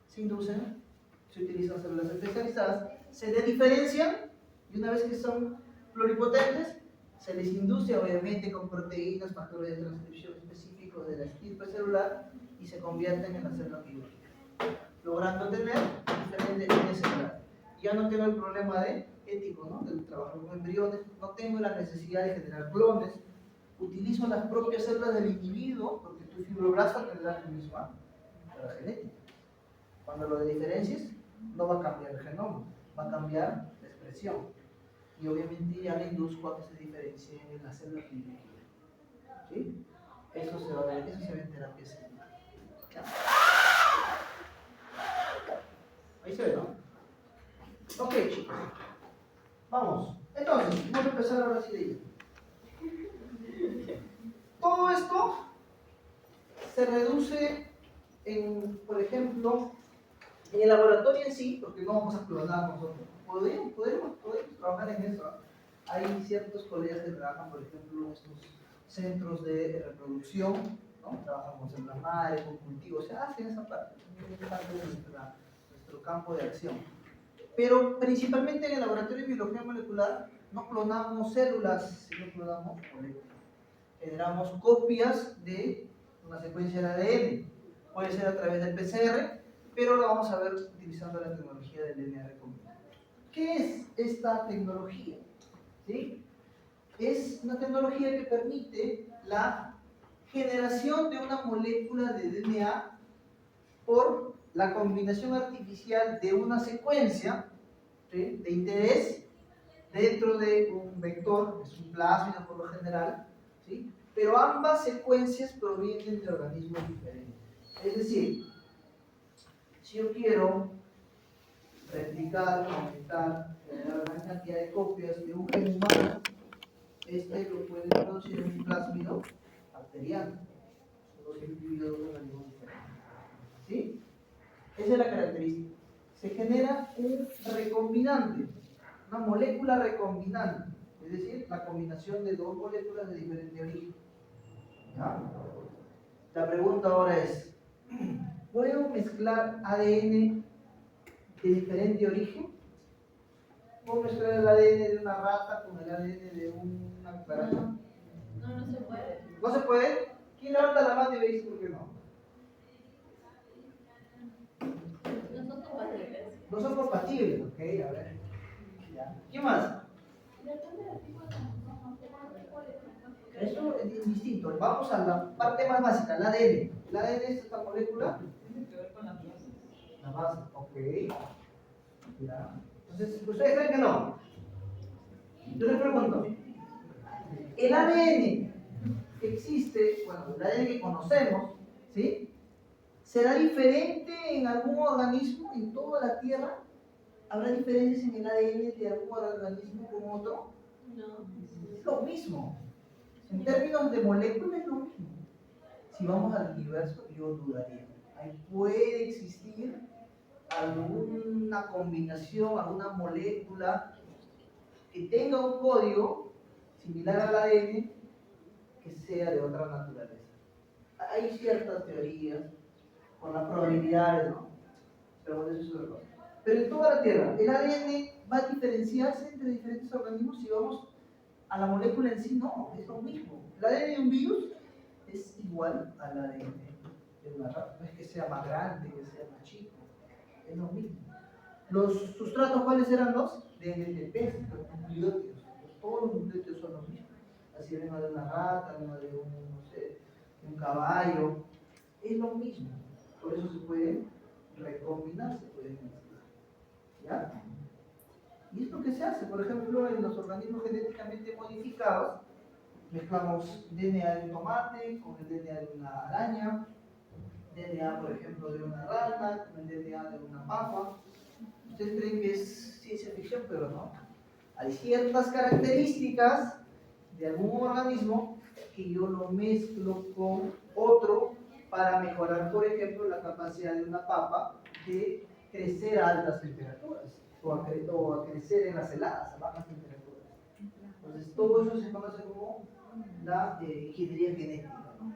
Se inducen, se utilizan células especializadas, se diferencian y una vez que son pluripotentes, se les induce obviamente con proteínas, factores de transcripción específicos de la estirpe celular y se convierten en la célula quirúrgica, logrando tener diferentes líneas celulares. Ya no tengo el problema ético, ¿no?, del trabajo con embriones, no tengo la necesidad de generar clones, utilizo las propias células del individuo, porque tu fibroblasto tendrá la misma carga genética. Cuando lo diferencies, no va a cambiar el genoma, va a cambiar la expresión. Y obviamente ya le induzco a que se diferencie en la célula quirúrgica. ¿Sí? Eso se ve en terapia celular. ¿Ya? Ahí se ve, ¿no? Ok, chicos. Vamos. Entonces, vamos a empezar ahora sí de ello. Todo esto se reduce en, por ejemplo, en el laboratorio en sí, porque no vamos a clonar nosotros. Podemos trabajar en eso. Hay ciertos colegas que trabajan, por ejemplo, en estos centros de reproducción, ¿no? Trabajan con células madre, con cultivos, se hacen esa parte, es parte de nuestro campo de acción. Pero principalmente en el laboratorio de biología molecular no clonamos células, sino clonamos moléculas. Generamos copias de una secuencia de ADN. Puede ser a través del PCR, pero lo vamos a ver utilizando la tecnología del DNA recombinante. ¿Qué es esta tecnología? ¿Sí? Es una tecnología que permite la generación de una molécula de DNA por la combinación artificial de una secuencia, ¿sí?, de interés dentro de un vector, es un plásmido por lo general, ¿sí?, pero ambas secuencias provienen de organismos diferentes. Es decir, si yo quiero replicar, aumentar, generar una cantidad de copias de un gen humano, este lo puede producir en un plásmido bacteriano. Son dos individuos de organismos diferentes. ¿Sí? Esa es la característica. Se genera un recombinante, una molécula recombinante, es decir, la combinación de dos moléculas de diferente origen. ¿Ya? La pregunta ahora es, ¿puedo mezclar ADN de diferente origen? ¿Puedo mezclar el ADN de una rata con el ADN de una cucaracha? No se puede. ¿No se puede? ¿Quién levanta la mano y me dice por qué no? No son compatibles. No son compatibles, ok, a ver. ¿Ya? ¿Qué más? Depende del tipo de cromosoma. Eso es distinto. Vamos a la parte más básica, el ADN. ¿El ADN es esta molécula? Tiene que ver con las bases. La base, ok. Ya. Entonces, ¿ustedes creen que no? Yo les pregunto, el ADN que existe, bueno, el ADN que conocemos, ¿sí?, ¿será diferente en algún organismo en toda la Tierra? ¿Habrá diferencias en el ADN de algún organismo con otro? No. Es lo mismo. En términos de moléculas es lo mismo. Si vamos al universo, yo dudaría. Ahí puede existir alguna combinación, alguna molécula que tenga un código similar al ADN que sea de otra naturaleza. Hay ciertas teorías con las probabilidades, ¿no? Pero bueno, eso es otra cosa. Pero en toda la Tierra, el ADN va a diferenciarse entre diferentes organismos. Si vamos a la molécula en sí, no, es lo mismo. El ADN de un virus es igual al ADN de una rata. No es que sea más grande, que sea más chico, es lo mismo. Los sustratos, ¿cuáles eran los? De NTP, los nucleótidos. Todos los nucleótidos son los mismos. Así venga de una rata, venga de un, no sé, de un caballo, es lo mismo. Por eso se puede recombinar, se puede mezclar. ¿Ya? Y es lo que se hace, por ejemplo, en los organismos genéticamente modificados, mezclamos DNA de un tomate con el DNA de una araña, DNA, por ejemplo, de una rata con el DNA de una papa. Ustedes creen que es ciencia ficción, pero no. Hay ciertas características de algún organismo que yo lo mezclo con otro para mejorar, por ejemplo, la capacidad de una papa de crecer a altas temperaturas o a crecer en las heladas a bajas temperaturas. Entonces, todo eso se conoce como la ingeniería genética, ¿no?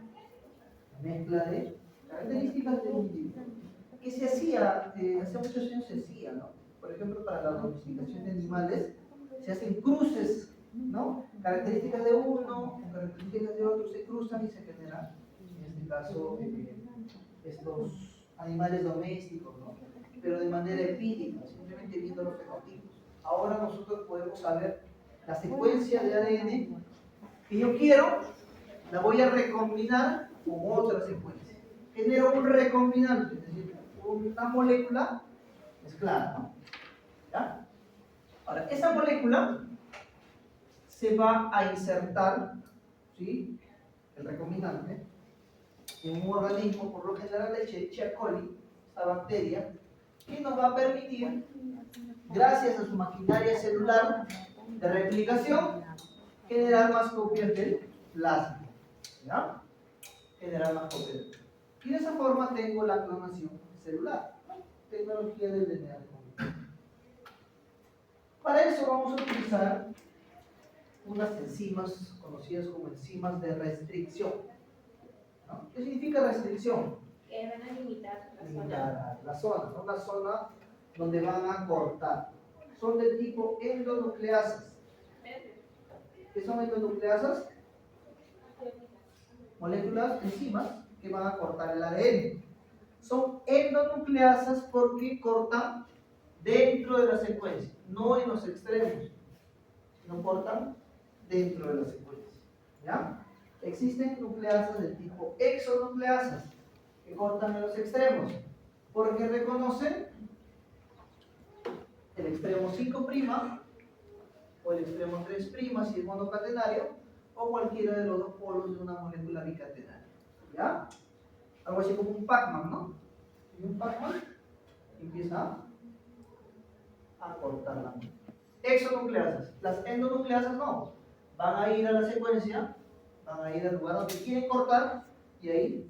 La mezcla de características de un individuo. ¿Qué se hacía? Hace muchos años se hacía, ¿no? Por ejemplo, para la domesticación de animales se hacen cruces, ¿no? Características de uno con características de otro se cruzan y se generan, en este caso, estos animales domésticos, ¿no? Pero de manera empírica, simplemente viendo los fenotipos. Ahora nosotros podemos saber la secuencia de ADN que yo quiero, la voy a recombinar con otra secuencia. Genero un recombinante, es decir, una molécula mezclada, ¿no? ¿Ya? Ahora, esa molécula se va a insertar, ¿sí?, el recombinante, en un organismo, por lo general la Escherichia coli, esta bacteria, que nos va a permitir, gracias a su maquinaria celular de replicación, generar más copias del plasma. ¿Ya? Generar más copias del plasma. Y de esa forma tengo la clonación celular, tecnología del DNA. Para eso vamos a utilizar unas enzimas conocidas como enzimas de restricción, ¿no? ¿Qué significa restricción? Que van a limitar la zona. Limitar la zona, ¿no? La zona donde van a cortar. Son del tipo endonucleasas. ¿Qué son endonucleasas? Moléculas, enzimas que van a cortar el ADN. Son endonucleasas porque cortan dentro de la secuencia, no en los extremos, sino cortan dentro de la secuencia. ¿Ya? Existen nucleasas del tipo exonucleasas que cortan en los extremos porque reconocen el extremo 5' o el extremo 3' si es monocatenario, o cualquiera de los dos polos de una molécula bicatenaria. ¿Ya? Algo así como un Pac-Man, ¿no? Y un Pac-Man empieza a cortar la molécula. Exonucleasas. Las endonucleasas no. Van a ir a la secuencia, van a ir al lugar donde quieren cortar y ahí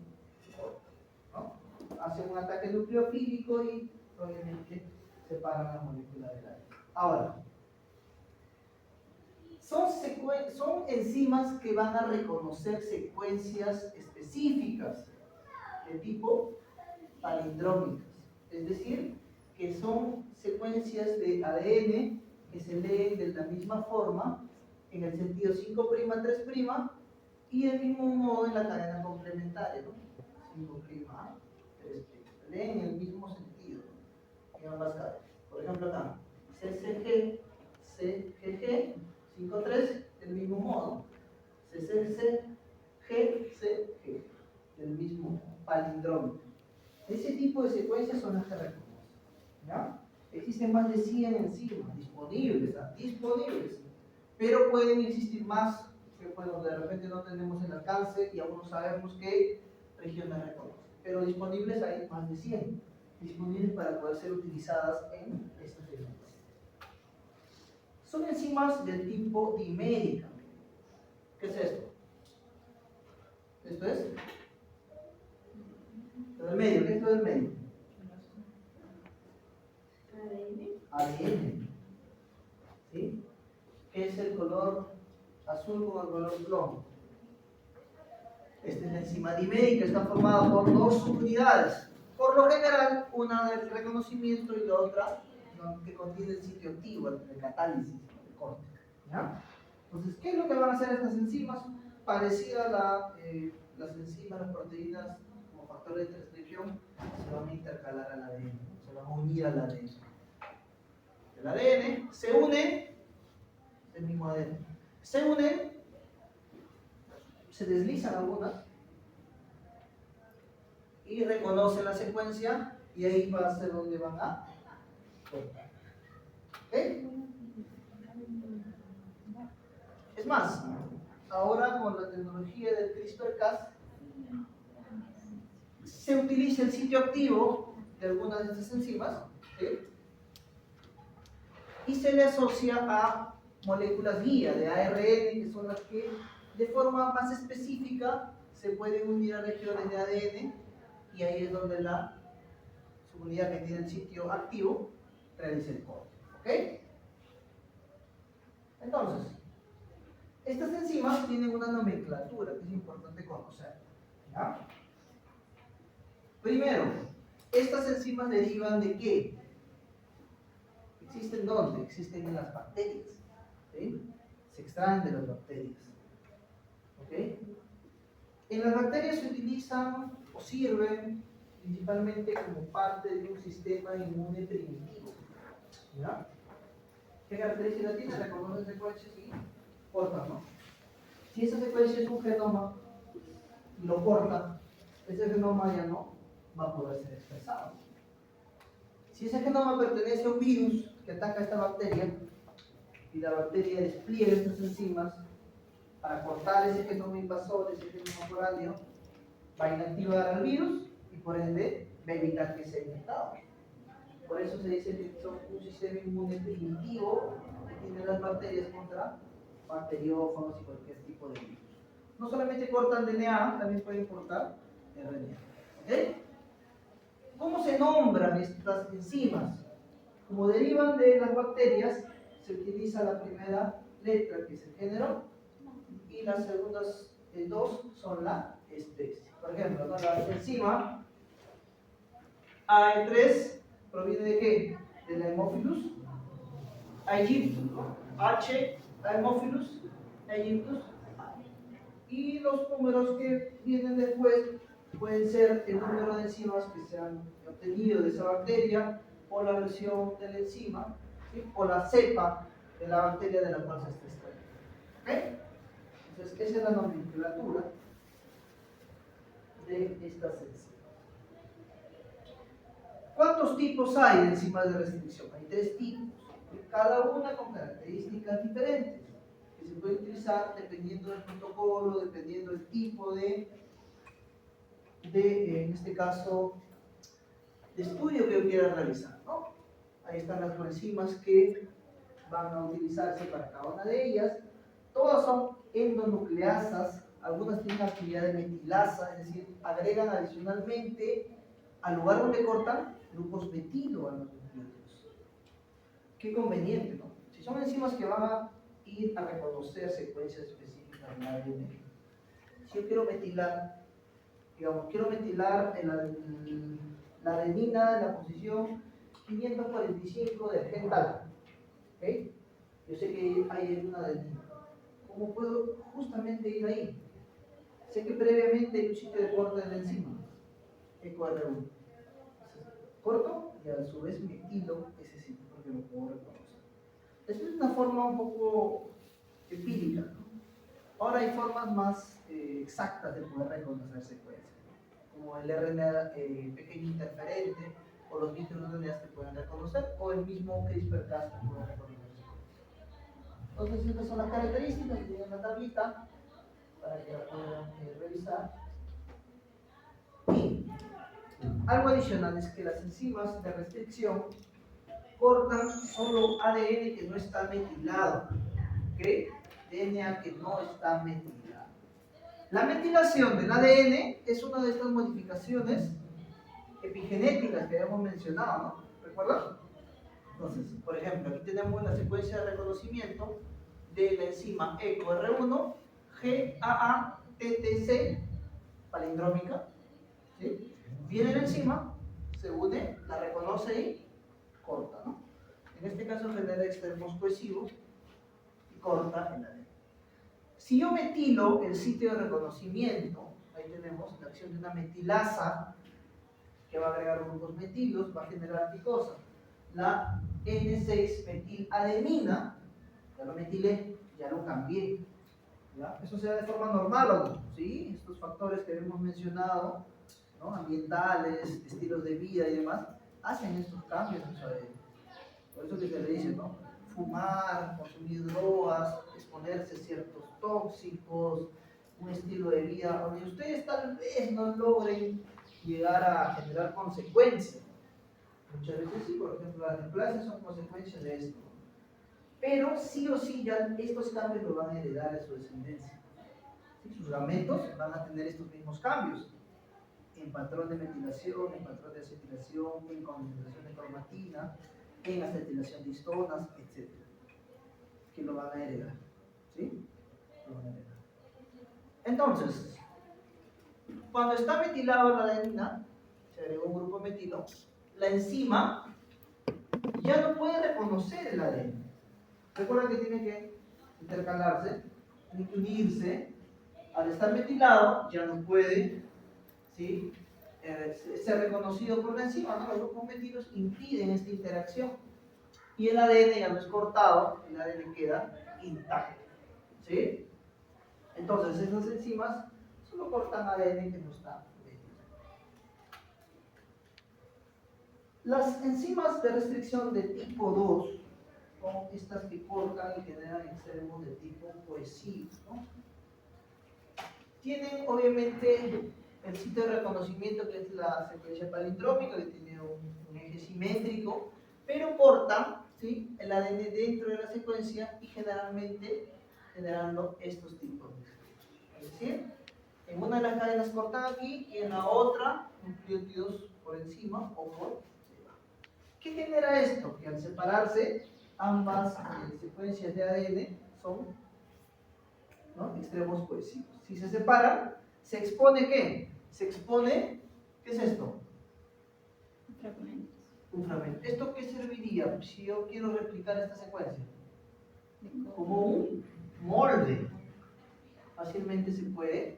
cortan, ¿no? Hacen un ataque nucleofílico y obviamente separan la molécula del ADN. Ahora, son enzimas que van a reconocer secuencias específicas de tipo palindrómicas, es decir, que son secuencias de ADN que se leen de la misma forma en el sentido 5', 3' y del mismo modo en la cadena complementaria, ¿no? 5', 3', se leen en el mismo sentido, ¿no? En ambas cadenas. Por ejemplo acá, CCG, CGG, 5', del mismo modo, CCC, GCG, del mismo palindrómico. Ese tipo de secuencias son las que reconocen. ¿Ya? Existen más de 100 enzimas disponibles, pero pueden existir más que bueno, de repente no tenemos el alcance y aún no sabemos qué regiones reconocen. Pero disponibles hay más de 100, disponibles para poder ser utilizadas en esta técnica. Son enzimas del tipo dimérica. ¿Qué es esto? ¿Esto es? ¿Esto del medio? ¿Qué es esto del medio? ADN. ¿Sí? ¿Qué es el color azul con el color plomo? Esta es la enzima dimérica, está formada por dos subunidades. Por lo general, una del reconocimiento y la otra que contiene el sitio activo, el catálisis, el corte. ¿Ya? Entonces, ¿qué es lo que van a hacer estas enzimas? Parecida a las enzimas, las proteínas como factores de transcripción, se van a intercalar al ADN, se van a unir al ADN. El ADN se une, el mismo ADN, se unen, se deslizan algunas y reconocen la secuencia y ahí va a ser donde van a cortar. ¿Ok? Es más, ahora con la tecnología del CRISPR-Cas se utiliza el sitio activo de algunas de estas enzimas, ¿sí? Y se le asocia a moléculas guía de ARN, que son las que de forma más específica se pueden unir a regiones de ADN y ahí es donde la subunidad que tiene el sitio activo realiza el corte. ¿Ok? Entonces, estas enzimas tienen una nomenclatura que es importante conocer. ¿Ya? Primero, estas enzimas derivan de ¿qué? ¿Existen dónde? Existen en las bacterias. ¿Sí? Se extraen de las bacterias. ¿Ok? En las bacterias se utilizan o sirven principalmente como parte de un sistema inmune primitivo. ¿Ya? ¿Qué características tiene? Reconocen secuencias y cortan, ¿no? Si esa secuencia es un genoma y lo cortan, ese genoma ya no va a poder ser expresado. Si ese genoma pertenece a un virus que ataca a esta bacteria y la bacteria despliega estas enzimas para cortar ese genoma invasor, ese genoma foráneo, va a inactivar al virus y por ende va a evitar que sea infectado. Por eso se dice que son un sistema inmune primitivo que tiene las bacterias contra bacteriófagos y cualquier tipo de virus. No solamente cortan DNA, también pueden cortar RNA. ¿Ok? ¿Cómo se nombran estas enzimas? Como derivan de las bacterias, se utiliza la primera letra, que es el género, y las segundas el 2 son la especie. Por ejemplo, ¿no? La enzima AE3 proviene de qué? De la Haemophilus aegyptus, ¿no? H, Haemophilus aegyptus. Y los números que vienen después pueden ser el número de enzimas que se han obtenido de esa bacteria, o la versión de la enzima, ¿sí? O la cepa de la bacteria de la cual se está extrayendo. ¿Ok? Entonces, esa es la nomenclatura de estas enzimas. ¿Cuántos tipos hay de enzimas de restricción? Hay 3 tipos, cada una con características diferentes, que se puede utilizar dependiendo del protocolo, dependiendo del tipo de en este caso, de estudio que yo quiera realizar, ¿no? Ahí están las coenzimas que van a utilizarse para cada una de ellas. Todas son endonucleasas, algunas tienen actividad de metilasa, es decir, agregan adicionalmente al lugar donde cortan grupos metilo a los nucleótidos. Qué conveniente, ¿no? Si son enzimas que van a ir a reconocer secuencias específicas del ADN, si yo quiero metilar, digamos, quiero metilar la adenina en la posición 545 del gen tal, ¿ok? Yo sé que hay una adenina. ¿Cómo puedo justamente ir ahí? Sé que previamente hay un sitio de corte de la enzima, EcoR1. Corto y a su vez metilo ese sitio porque lo puedo reconocer. Esta es una forma un poco empírica, ¿no? Ahora hay formas más exactas de poder reconocer secuencias, ¿no? Como el RNA pequeño interferente o los microRNAs que pueden reconocer, o el mismo CRISPR-Cas que puede reconocer. Entonces, estas son las características que tienen la tablita para que la puedan revisar. Y algo adicional es que las enzimas de restricción cortan solo ADN que no está metilado, ¿ok? DNA que no está metilado. La metilación del ADN es una de estas modificaciones epigenéticas que habíamos mencionado, ¿no? ¿Recuerdan? Entonces, por ejemplo, aquí tenemos la secuencia de reconocimiento de la enzima EcoR1 GAA-TTC palindrómica, ¿sí? Viene la enzima, se une, la reconoce y corta, ¿no? En este caso genera extremos cohesivos y corta el ADN. Si yo metilo el sitio de reconocimiento, ahí tenemos la acción de una metilasa que va a agregar grupos metilos, va a generar anticosa. La N6-metiladenina, ya lo metilé, ya lo cambié. ¿Ya? Eso se da de forma normal, ¿o no? ¿Sí? Estos factores que hemos mencionado, ¿no? Ambientales, estilos de vida y demás, hacen estos cambios en su ADN. Por eso que se le dice, ¿no? Fumar, consumir drogas, exponerse a ciertos tóxicos, un estilo de vida donde ustedes tal vez no logren llegar a generar consecuencias. Muchas veces sí, por ejemplo, las neoplasias son consecuencias de esto. Pero sí o sí, ya estos cambios los van a heredar a su descendencia. ¿Sí? Sus gametos van a tener estos mismos cambios en patrón de metilación, en patrón de acetilación, en concentración de cromatina, en acetilación de histonas, etc. Que lo van a heredar. ¿Sí? Lo van a heredar. Entonces, cuando está metilado la adenina, se agregó un grupo metilo, la enzima ya no puede reconocer el ADN. Recuerda que tiene que intercalarse, tiene que unirse. Al estar metilado, ya no puede, ¿sí? Ser reconocido por la enzima, ¿no? Los grupos metilos impiden esta interacción. Y el ADN ya no es cortado, el ADN queda intacto. ¿Sí? Entonces, esas enzimas solo cortan ADN que no está metilado. Las enzimas de restricción de tipo 2 son estas que cortan y generan extremos de tipo cohesivo, ¿no? Tienen obviamente el sitio de reconocimiento, que es la secuencia palindrómica, que tiene un eje simétrico, pero cortan, ¿sí?, el ADN dentro de la secuencia y generalmente generando estos tipos de estrechos. Es decir, en una de las cadenas cortan aquí y en la otra nucleótidos por encima o por debajo. ¿Qué genera esto? Que al separarse ambas secuencias de ADN ¿no? Extremos cohesivos. Si se separan, se expone ¿qué? Se expone, ¿qué es esto? Fragmentos. Un fragmento. ¿Esto qué serviría si yo quiero replicar esta secuencia? de código. Como un molde. Fácilmente se puede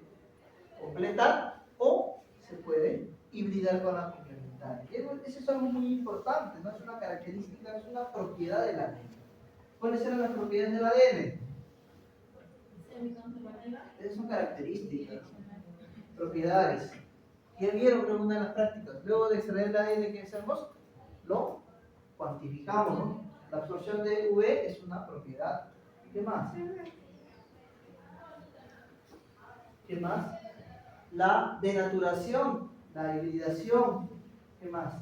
completar o se puede hibridar con la complementaria. Eso es algo muy importante, no es una característica, es una propiedad del ADN. ¿Cuáles eran las propiedades del ADN? Esas son características, propiedades. Ya vieron que una de las prácticas, luego de extraer el ADN que hacemos, lo cuantificamos, ¿no? La absorción de V es una propiedad. ¿Qué más? ¿Qué más? La denaturación, la hibridación. ¿Qué más?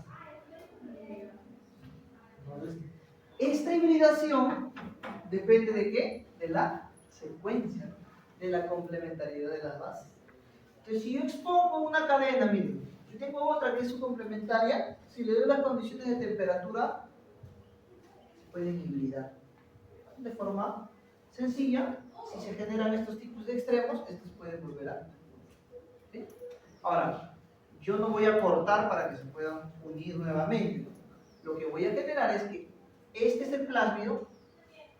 Entonces, esta hibridación depende de qué? De la secuencia, de la complementariedad de las bases. Entonces, si yo expongo una cadena, miren, y tengo otra que es su complementaria, si le doy las condiciones de temperatura, se pueden hibridar. De forma sencilla, si se generan estos tipos de extremos, estos pueden volver a... ¿sí? Ahora, yo no voy a cortar para que se puedan unir nuevamente. Lo que voy a generar es que este es el plásmido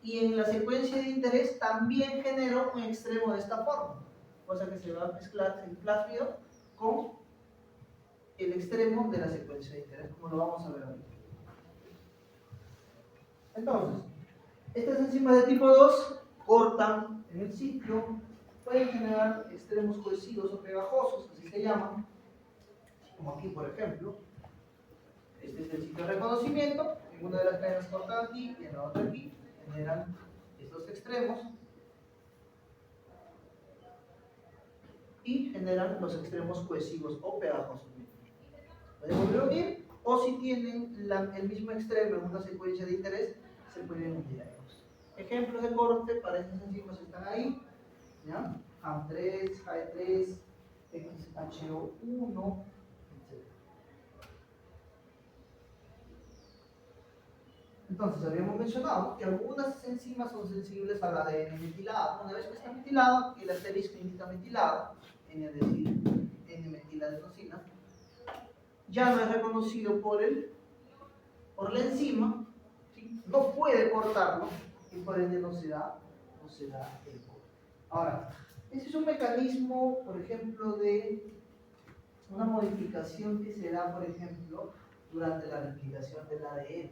y en la secuencia de interés también genero un extremo de esta forma. Cosa que se va a mezclar el plásmido con el extremo de la secuencia de interés, como lo vamos a ver ahorita. Entonces, estas enzimas de tipo 2 cortan en el sitio, pueden generar extremos cohesivos o pegajosos, así se llaman, como aquí por ejemplo. Este es el sitio de reconocimiento, en una de las cadenas cortan aquí y en la otra aquí, generan estos extremos y generan los extremos cohesivos o pegajosos. Pueden volver a unir, o si tienen el mismo extremo en una secuencia de interés, se pueden unir a ellos. Ejemplos de corte para estas enzimas están ahí, ¿ya? HAM3, HAE3, XHO1, etc. Entonces, habíamos mencionado que algunas enzimas son sensibles al ADN metilado. Una vez que está metilado, y el asterisco indica metilado, N es decir, N-metiladenosina, ya no es reconocido por la enzima, ¿sí? No puede cortarlo y por ende no se da el corte. Ahora, ese es un mecanismo, por ejemplo, de una modificación que se da, por ejemplo, durante la replicación del ADN.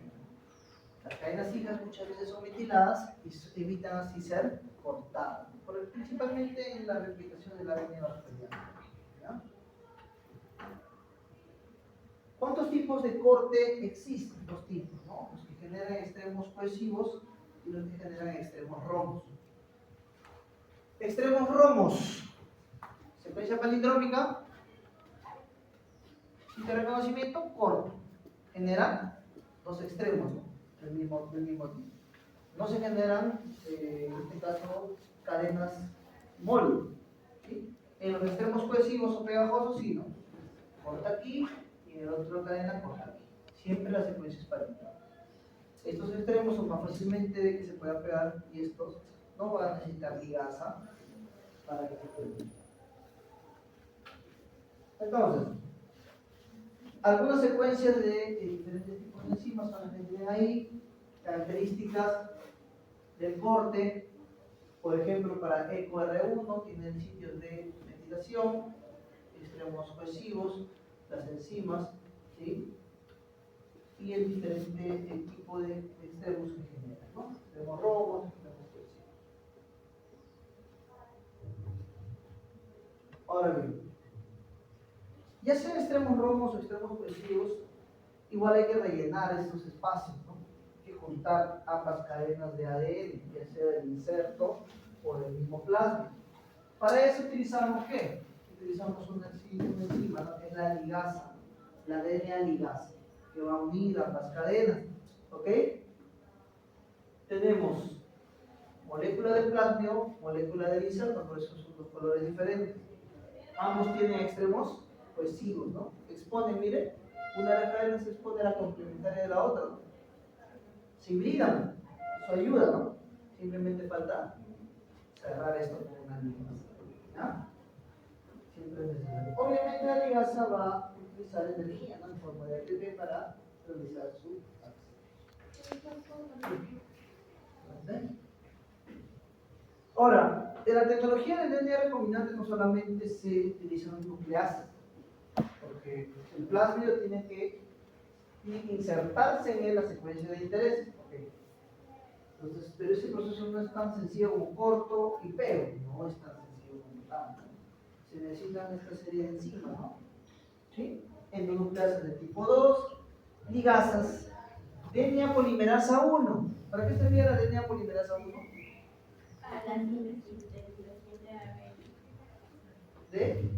Las cadenas hijas muchas veces son metiladas y evitan así ser cortadas, principalmente en la replicación del ADN bacteriano. ¿Ya? ¿Cuántos tipos de corte existen? Dos tipos, ¿no? Los que generan extremos cohesivos y los que generan extremos romos. Extremos romos, secuencia palindrómica, sitio de reconocimiento, corto. Generan dos extremos, ¿no? del mismo tipo. No se generan, en este caso, cadenas mol. ¿Sí? En los extremos cohesivos o pegajosos, sí, ¿no? Corta aquí y en el otro cadena corta aquí. Siempre la secuencia es palindrómica. Estos extremos son más fácilmente de que se puedan pegar y estos no van a necesitar ligasa para que se puedan. Entonces, algunas secuencias de diferentes tipos de enzimas son las que tienen ahí, características del corte, por ejemplo, para EcoR1 tienen sitios de metilación, extremos cohesivos, las enzimas, ¿sí? Y el diferente tipo de extremos que generan, ¿no? Extremos romos, extremos cohesivos. Ahora bien, ya sean extremos romos o extremos cohesivos, igual hay que rellenar estos espacios, ¿no? Hay que juntar ambas cadenas de ADN, ya sea del inserto o del mismo plasma. Para eso utilizamos ¿qué? Utilizamos una enzima, ¿no? Que es la ligasa, la DNA ligasa, que va a unir ambas cadenas, ¿ok? Tenemos molécula del plasmio, molécula del inserto, por eso son dos colores diferentes. Ambos tienen extremos cohesivos, ¿no? Exponen, mire, una de las cadenas se expone a la complementaria de la otra, ¿no? Se hibridan, eso ayuda, ¿no? Simplemente falta cerrar esto con una ligasa. ¿Ya? Siempre es necesario. Obviamente la ligasa va a utilizar energía, ¿no? En forma de ATP para realizar su acción. ¿Vale? Ahora, en la tecnología del DNA recombinante no solamente se utilizan nucleasas, porque el plásmido tiene que insertarse en la secuencia de interés. ¿Okay? Entonces, pero ese proceso no es tan sencillo como corto y pego, no es tan sencillo como tal. Se necesitan esta serie de enzimas, ¿no? ¿Sí? Endonucleasas de tipo 2, ligasas, DNA polimerasa 1. ¿Para qué servía la DNA polimerasa 1? Para la síntesis de ARN. De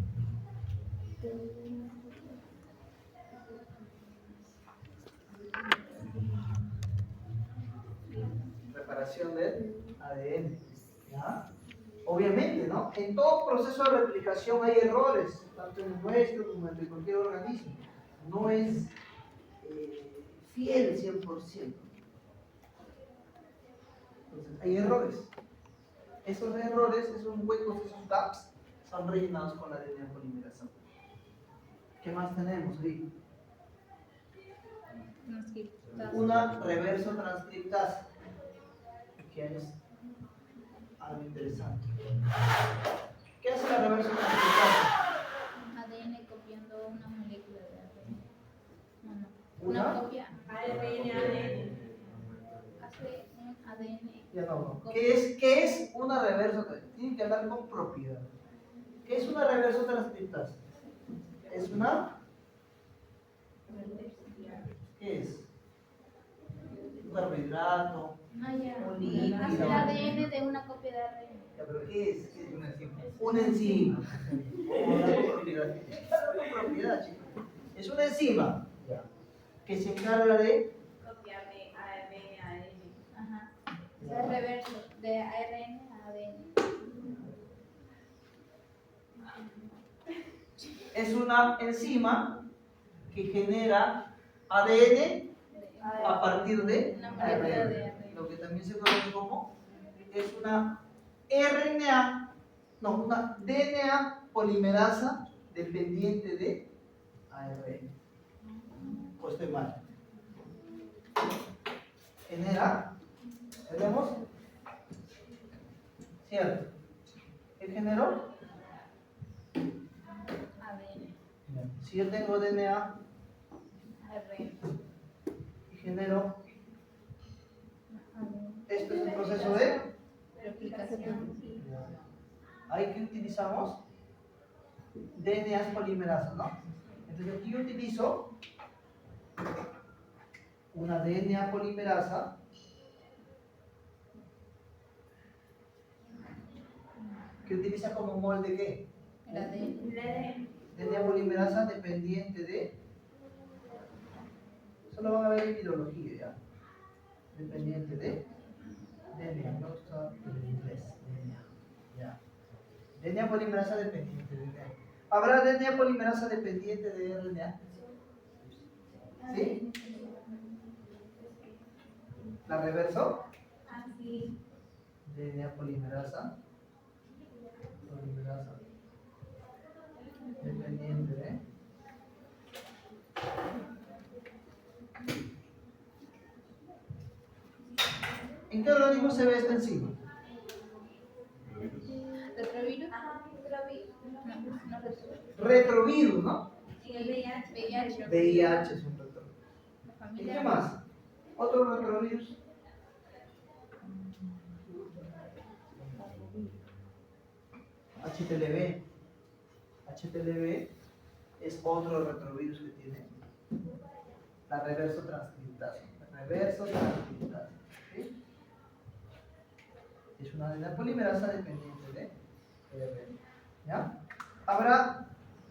reparación del ADN. ¿Ya? Obviamente, ¿no? En todo proceso de replicación hay errores, tanto en el nuestro como en el de cualquier organismo. No es fiel 100%. Entonces, hay errores. Esos errores, esos huecos, esos gaps, son rellenados con la DNA polimerasa. ¿Qué más tenemos ahí? Una reverso transcriptasa, que es algo interesante. ¿Qué hace la reverso transcriptasa? ADN copiando una molécula de ADN. No, no. ¿Una? Una copia. ADN. Hace un ADN. Ya no. ¿Qué es una reverso transcriptasa? Tienen que hablar con propiedad. ¿Qué es una reverso transcriptasa? Es una... ¿Qué es? Un carbohidrato, Ah, ya. un líquido. Hace el ADN de una copia de ARN. Ya, ¿pero qué es? ¿Qué es una enzima? Una enzima. Hablar con propiedad. Hablar con propiedad, chicos. Es una enzima que se encarga de... Copiar de ARN a ADN. Ajá. Es el reverso de ARN a ADN. Es una enzima que genera ADN a partir de Una molécula de ARN. ARN. Lo que también se conoce como es una RNA, no, una DNA polimerasa dependiente de ARN. Pues estoy mal. Genera, ¿tenemos? ¿Cierto? ¿Qué generó? ADN. Si yo tengo DNA ARN. y genero, ADN. esto es el proceso de... Replicación. Ahí que utilizamos DNA polimerasa, ¿no? Entonces aquí yo utilizo una DNA polimerasa que utiliza como molde ¿qué? El ADN. DNA polimerasa dependiente de... Eso lo van a ver en virología, ¿ya? Dependiente de DNA, no está en inglés, DNA, ya. DNA polimerasa dependiente de DNA. ¿Habrá DNA polimerasa dependiente de RNA? ¿Sí? ¿La reverso? Así. DNA polimerasa dependiente de... ¿En qué organismo se ve esta enzima? ¿Retrovirus? No, retrovirus. Retrovirus, ¿no? Sí, el VIH. VIH. VIH es un retrovirus. La ¿Y familia. qué más? ¿Otro retrovirus? HTLV. HTLV es otro retrovirus que tiene la reverso transcriptasa. ¿Sí? Es una DNA polimerasa dependiente de RNA. ¿Ya? Ahora,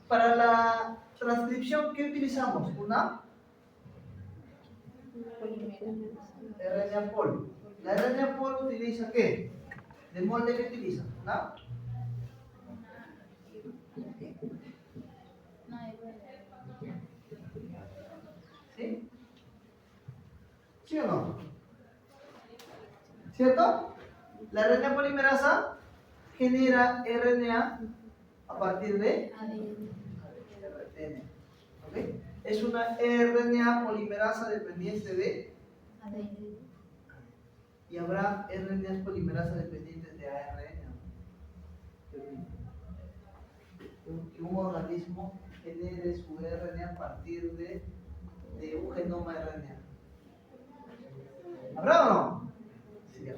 para la transcripción, ¿qué utilizamos? Una RNA pol. La RNA pol utiliza ¿qué? ¿De molde qué utiliza? ¿Una? ¿Sí? ¿Sí o no? ¿Cierto? La RNA polimerasa genera RNA a partir de ADN. RNA. ¿Ok? Es una RNA polimerasa dependiente de, ADN. y habrá RNAs polimerasa dependientes de ARN. Que un organismo genere su RNA a partir de un genoma RNA. ¿Habrá o no? Sí, ya.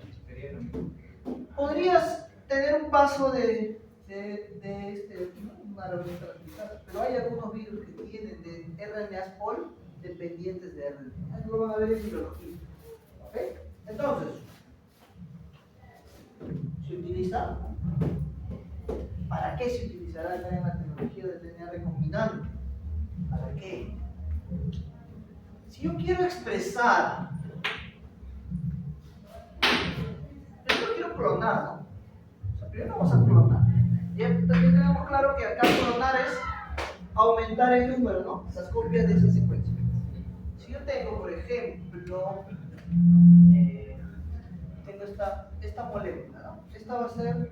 Podrías tener un paso de una herramienta replicada, pero hay algunos virus que tienen de RNAs pol dependientes de RNA. Eso lo van a ver en biología. ¿Ok? Entonces, se utiliza. ¿Para qué se utilizará la tecnología del DNA recombinante? ¿Para qué? Si yo quiero expresar, primero quiero clonar, ¿no? O sea, primero vamos a clonar. Ya también tenemos claro que acá clonar es aumentar el número, ¿no? Las copias de esa secuencia. Si yo tengo, por ejemplo, tengo esta molécula, ¿no? Esta va a ser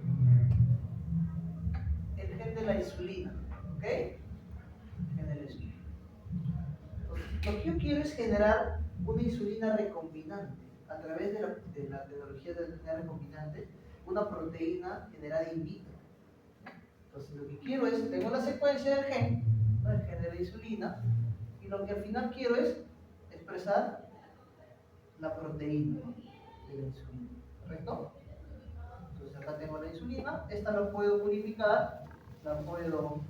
el gen de la insulina, ¿ok? El gen de la insulina. Entonces, lo que yo quiero es generar una insulina recombinante a través de la tecnología del DNA recombinante, una proteína generada in vitro. Entonces, lo que quiero es, tengo la secuencia del gen, ¿no? El gen de la insulina, y lo que al final quiero es expresar la proteína de la insulina, ¿correcto? Entonces, acá tengo la insulina, esta la puedo purificar, la puedo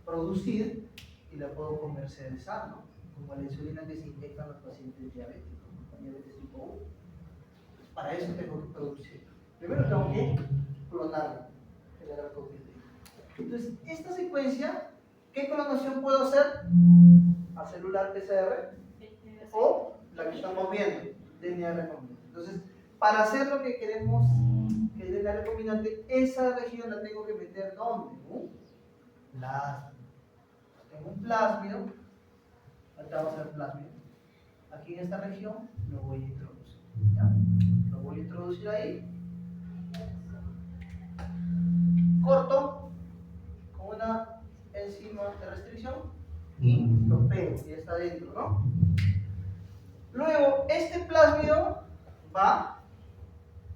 producir y la puedo comercializar, ¿no? Como la insulina que se inyectan los pacientes diabéticos, con diabetes tipo 1. Para eso tengo que producir. Primero tengo que clonarla, generar copias de ella. Entonces, esta secuencia, ¿qué clonación puedo hacer? A celular PCR o la que estamos viendo, DNA recombinante. Entonces, para hacer lo que queremos, que es DNA recombinante, esa región la tengo que meter ¿dónde? Plasma. Tengo un plásmido, acá vamos a ver plásmido. Aquí en esta región lo voy a introducir. ¿Ya? Lo voy a introducir ahí. Corto con una enzima de restricción y lo pego, ya está dentro, ¿no? Luego, este plásmido va a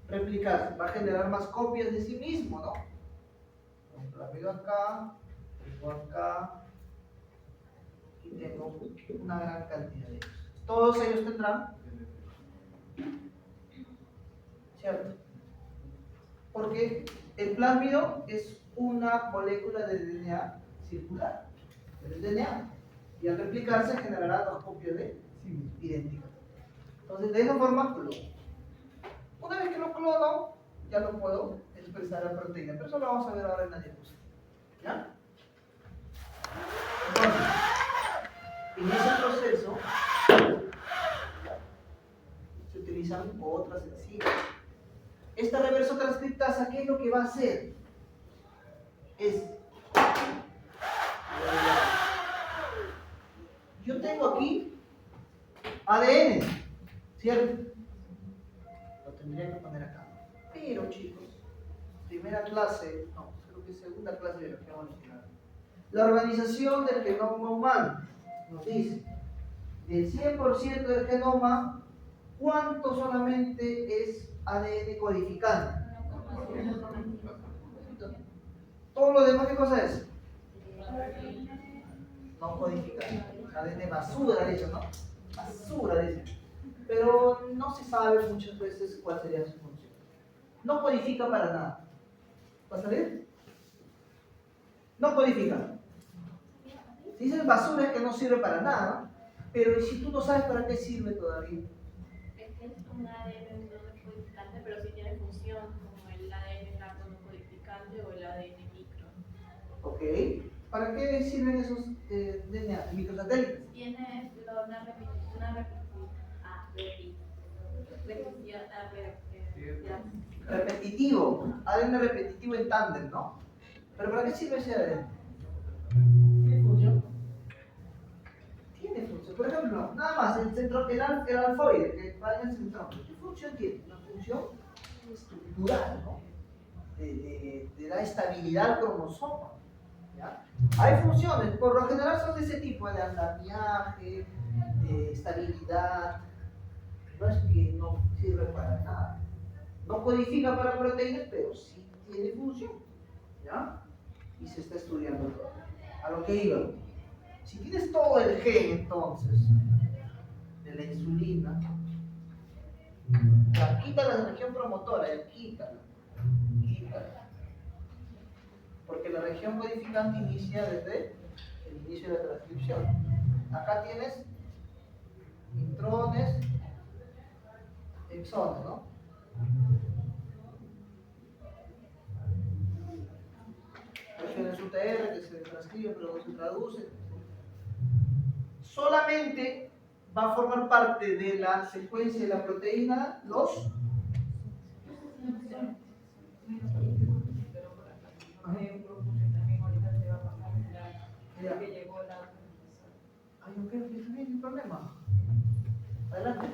replicarse, va a generar más copias de sí mismo, ¿no? Un plásmido acá, tengo acá, y tengo una gran cantidad de ellos. Todos ellos tendrán, ¿cierto? Porque el plásmido es una molécula de DNA circular, del DNA, y al replicarse generará dos copias de sí mismo, idénticas. Entonces, de esa forma, clono. Una vez que lo clono, ya lo puedo expresar a proteína, pero eso lo vamos a ver ahora en la diapositiva. ¿Ya? Entonces, en ese proceso se utilizan otras enzimas. Esta reverso transcriptasa, ¿qué es lo que va a hacer? Yo tengo aquí ADN, ¿cierto? Lo tendría que poner acá. Pero chicos, primera clase, no, creo que segunda clase de biología molecular. La organización del genoma humano nos dice, del 100% del genoma, ¿cuánto solamente es ADN codificante? Todo lo demás, ¿qué cosa es? No codificante. ADN basura, dicen, ¿no? Basura, dicen. Pero no se sabe muchas veces cuál sería su función. No codifica para nada. ¿Va a salir? No codifica. Si dices basura es que no sirve para nada, pero si tú no sabes para qué sirve todavía. Es que es un ADN no codificante, pero sí tiene función, como el ADN largo no codificante o el ADN micro. Ok. ¿Para qué sirven esos DNA, microsatélites? Tiene una Repetitivo. ADN repetitivo en tándem, ¿no? ¿Pero para qué sirve ese ADN? ¿Tiene función? Tiene función. Por ejemplo, nada más, el alfoide que va en el centrón. ¿Qué función tiene? Una función estructural, ¿no? te da estabilidad al cromosoma. ¿Ya? Hay funciones, por lo general son de ese tipo, de andamiaje, de estabilidad. No es que no sirve para nada. No codifica para proteínas, pero sí tiene función. ¿Ya? Y se está estudiando todo. A lo que iba. Si tienes todo el gen, entonces, de la insulina, ya, quita la región promotora, ya, quítala. Porque la región codificante inicia desde el inicio de la transcripción. Acá tienes intrones, exones, ¿no? Regiones UTR que se transcribe pero no se traduce. Solamente va a formar parte de la secuencia de la proteína los Hay un grupo que también ahorita se va a pasar Ya. que llegó la Ay, ok, está bien, no hay problema. Adelante.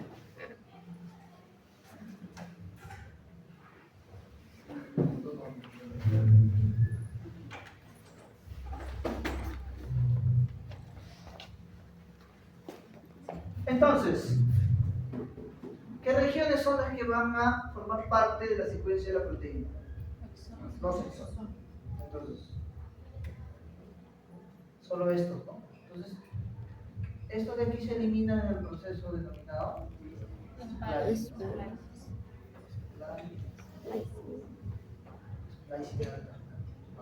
Entonces, ¿qué regiones son las que van a formar parte de la secuencia de la proteína? Los exones. Entonces, solo estos, ¿no? Entonces, estos de aquí se eliminan en el proceso denominado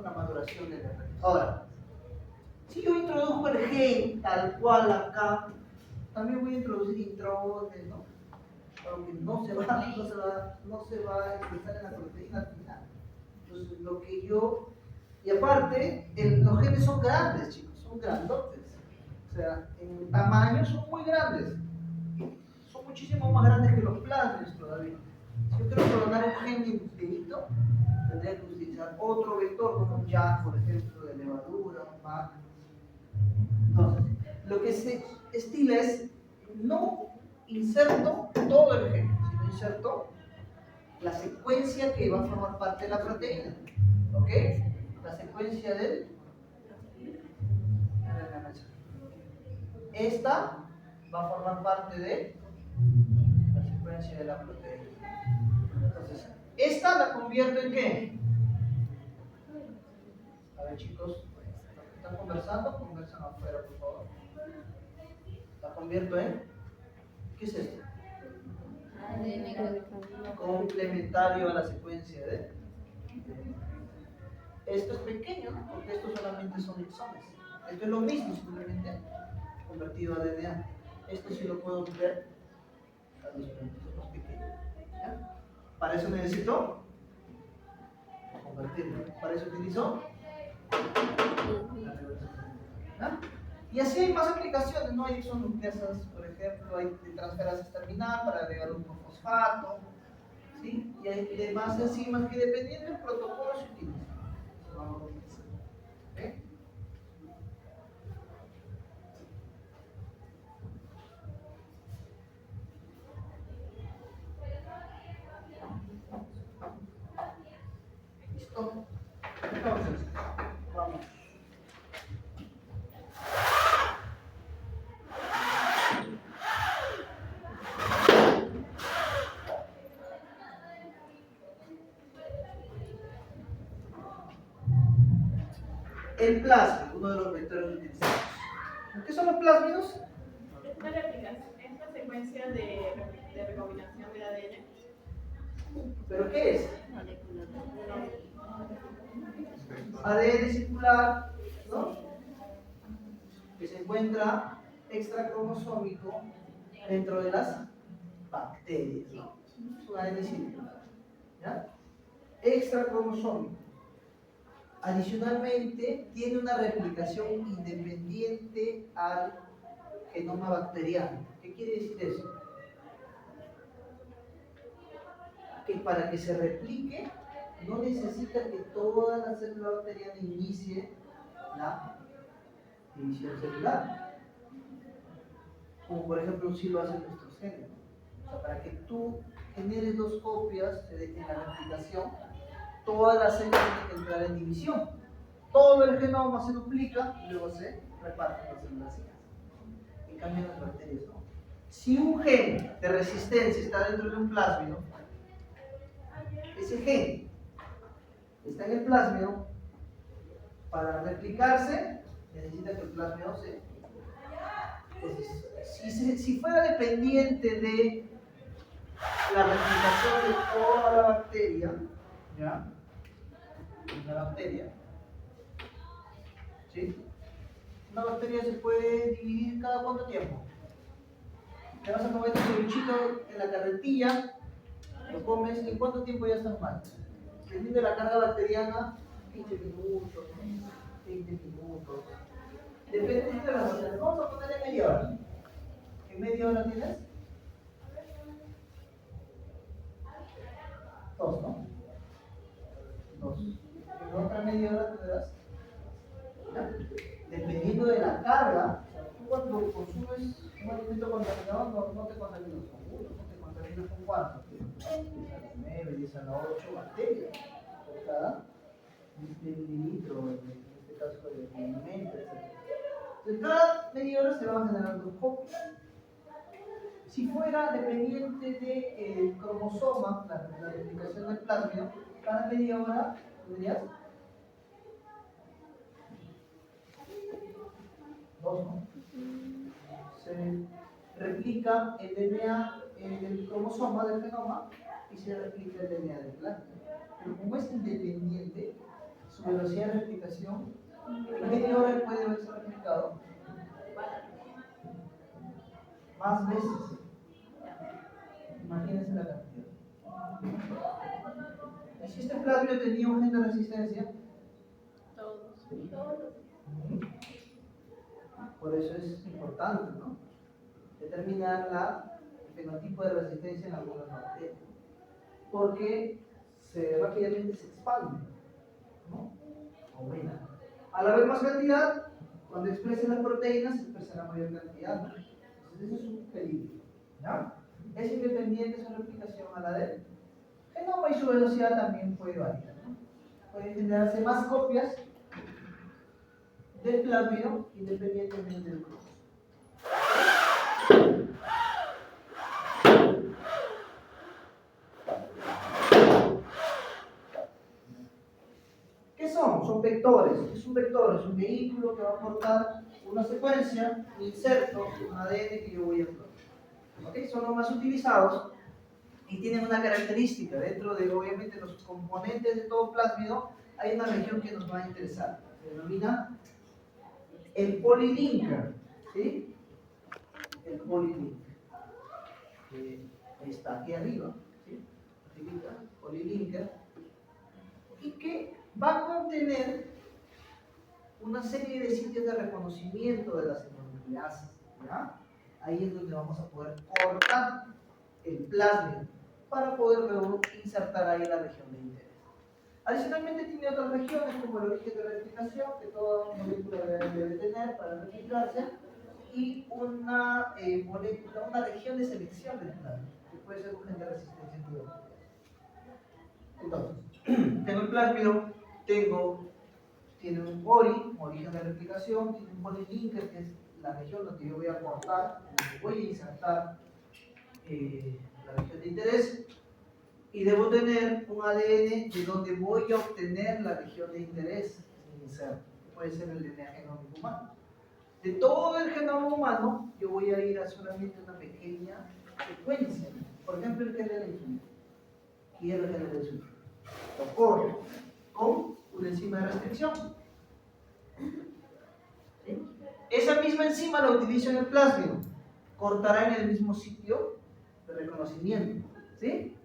la maduración de la. Ahora, si yo introduzco el gen tal cual acá, también voy a introducir intrones, ¿no? Aunque no se va a expresar en la proteína al final. Entonces, lo que yo. Y aparte, los genes son grandes, chicos, son grandotes. O sea, en tamaño son muy grandes. Son muchísimo más grandes que los plasmids todavía. Si yo quiero clonar un gen infinito, tendría que utilizar otro vector como un JAK, por ejemplo, de levadura, un MAC. Entonces, lo que se estila es no inserto todo el gen, sino inserto la secuencia que va a formar parte de la proteína. ¿Ok? La secuencia del. Esta va a formar parte de la secuencia de la proteína. Entonces, esta la convierto en ¿qué? A ver, chicos, los que están conversando, conversan afuera, por favor. La convierto en. ¿Qué es esto? Complementario a la secuencia de. Esto es pequeño, ¿no? Porque estos solamente son exones. Esto es lo mismo, simplemente convertido a DNA. Esto sí lo puedo ver a los puntos más pequeños. ¿Ya? Para eso necesito convertirlo. Para eso utilizo la reversión. ¿Ya? Y así hay más aplicaciones, ¿no? Hay exonucleasas, por ejemplo, hay transferasas terminal para agregar un fosfato, ¿sí? Y hay demás enzimas que dependiendo del protocolo se utilizan. Vamos a utilizar. ¿Ok? ¿Listo? Entonces, vamos. El plásmido, uno de los vectores utilizados. ¿Qué son los plásmidos? Esta replicación, esta secuencia de recombinación del ADN. ¿Pero qué es? ADN circular, ¿no? Que se encuentra extracromosómico dentro de las bacterias, ¿no? Es un ADN circular, ¿ya? Extracromosómico. Adicionalmente, tiene una replicación independiente al genoma bacteriano. ¿Qué quiere decir eso? Que para que se replique, no necesita que toda la célula bacteriana inicie la división celular. Como por ejemplo, si lo hacen nuestros genes. O sea, para que tú generes dos copias en la replicación, toda la célula tiene que entrar en división. Todo el genoma se duplica y luego se reparte en las células hijas. En cambio, en las bacterias no. Si un gen de resistencia está dentro de un plásmido, ese gen está en el plásmido, para replicarse necesita que el plásmido se... Si fuera dependiente de la replicación de toda la bacteria, ¿ya? Una bacteria, ¿sí? Una bacteria se puede dividir cada cuánto tiempo. Te vas a comer tu cevichito en la carretilla, lo comes, ¿en cuánto tiempo ya estás mal? Dependiendo de la carga bacteriana, 15 minutos, 20 minutos. Dependiendo de la bacteria. Vamos a poner en media hora. ¿En media hora tienes? 2, ¿no? 2. ¿En otra media hora tendrás? ¿Ya? Dependiendo de la carga, tú cuando consumes un alimento contaminado no te contaminas con 1, no te contaminas con 4. 10 a la 9, 10 a la 8 bacterias por cada mililitro, en este caso de alimento, etc. Entonces, cada media hora se van generando copias. Si fuera dependiente del cromosoma, la replicación del plásmido, cada media hora tendrías 2, ¿no? Se replica el DNA en el cromosoma del genoma y se replica el DNA del plásmido. Pero como es independiente, su velocidad de replicación en media hora puede haberse replicado más veces. Imagínense la cantidad. ¿Y si este plásmido tenía un gen de resistencia? Todos. Por eso es importante, ¿no? Determinar el fenotipo de resistencia en algunas bacterias. Porque rápidamente se expande, ¿no? Aumenta. Al haber más cantidad, cuando expresen las proteínas, se expresará mayor cantidad, ¿no? Entonces, eso es un peligro, ¿ya? Es independiente su replicación a la del genoma y su velocidad también puede variar, ¿no? Pueden generarse más copias del plásmido independientemente del cromosoma. ¿Qué son? Son vectores. ¿Qué es un vector? Es un vehículo que va a aportar una secuencia, un inserto, un ADN que yo voy a explorar. ¿Okay? Son los más utilizados y tienen una característica. Dentro de, obviamente, los componentes de todo plásmido, hay una región que nos va a interesar. Se denomina el polilinker. ¿Sí? El polilinker. Está aquí arriba. ¿Sí? Polilinker. Y que va a contener una serie de sitios de reconocimiento de las hemonucleasas, ¿ya? Ahí es donde vamos a poder cortar el plásmido para poder luego insertar ahí la región de interés. Adicionalmente tiene otras regiones como el origen de replicación, que toda molécula debe tener para replicarse, y una molécula, una región de selección del plásmido, que puede ser un gen de resistencia antibiótica. Entonces, tengo el plásmido, tiene un origen de replicación, tiene un polilinker, que es la región donde yo voy a cortar, donde voy a insertar la región de interés, y debo tener un ADN de donde voy a obtener la región de interés en inserto, que puede ser el DNA genómico humano. De todo el genoma humano, yo voy a ir a solamente una pequeña secuencia. Por ejemplo, el gen de la insulina. Quiero el gen de la insulina. Lo corro con una enzima de restricción. ¿Sí? Esa misma enzima la utilizo en el plásmido. Cortará en el mismo sitio de reconocimiento. ¿Sí?